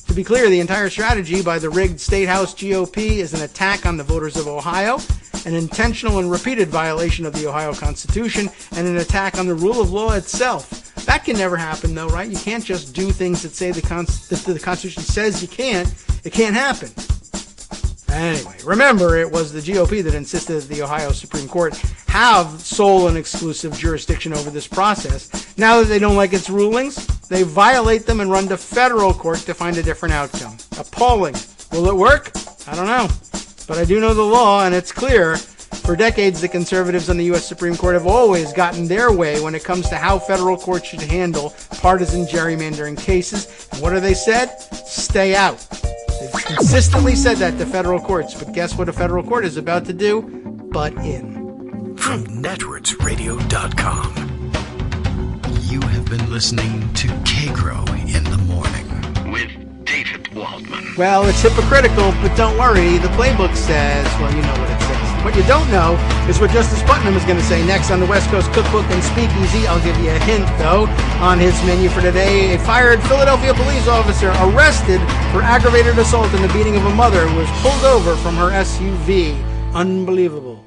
To be clear, the entire strategy by the rigged State House GOP is an attack on the voters of Ohio, an intentional and repeated violation of the Ohio Constitution, and an attack on the rule of law itself. That can never happen, though, right? You can't just do things that say the Constitution says you can't. It can't happen. Anyway, remember, it was the GOP that insisted that the Ohio Supreme Court have sole and exclusive jurisdiction over this process. Now that they don't like its rulings, they violate them and run to federal court to find a different outcome. Appalling. Will it work? I don't know. But I do know the law, and it's clear. For decades, the conservatives on the U.S. Supreme Court have always gotten their way when it comes to how federal courts should handle partisan gerrymandering cases. And what have they said? Stay out. They've consistently said that to federal courts, but guess what a federal court is about to do? Butt in. From netrootsradio.com, you have been listening to Kagro in the Morning with David Waldman. Well, it's hypocritical, but don't worry. The playbook says, well, you know what it says. What you don't know is what Justice Putnam is going to say next on the West Coast Cookbook and Speakeasy. I'll give you a hint, though, on his menu for today. A fired Philadelphia police officer arrested for aggravated assault in the beating of a mother who was pulled over from her SUV. Unbelievable.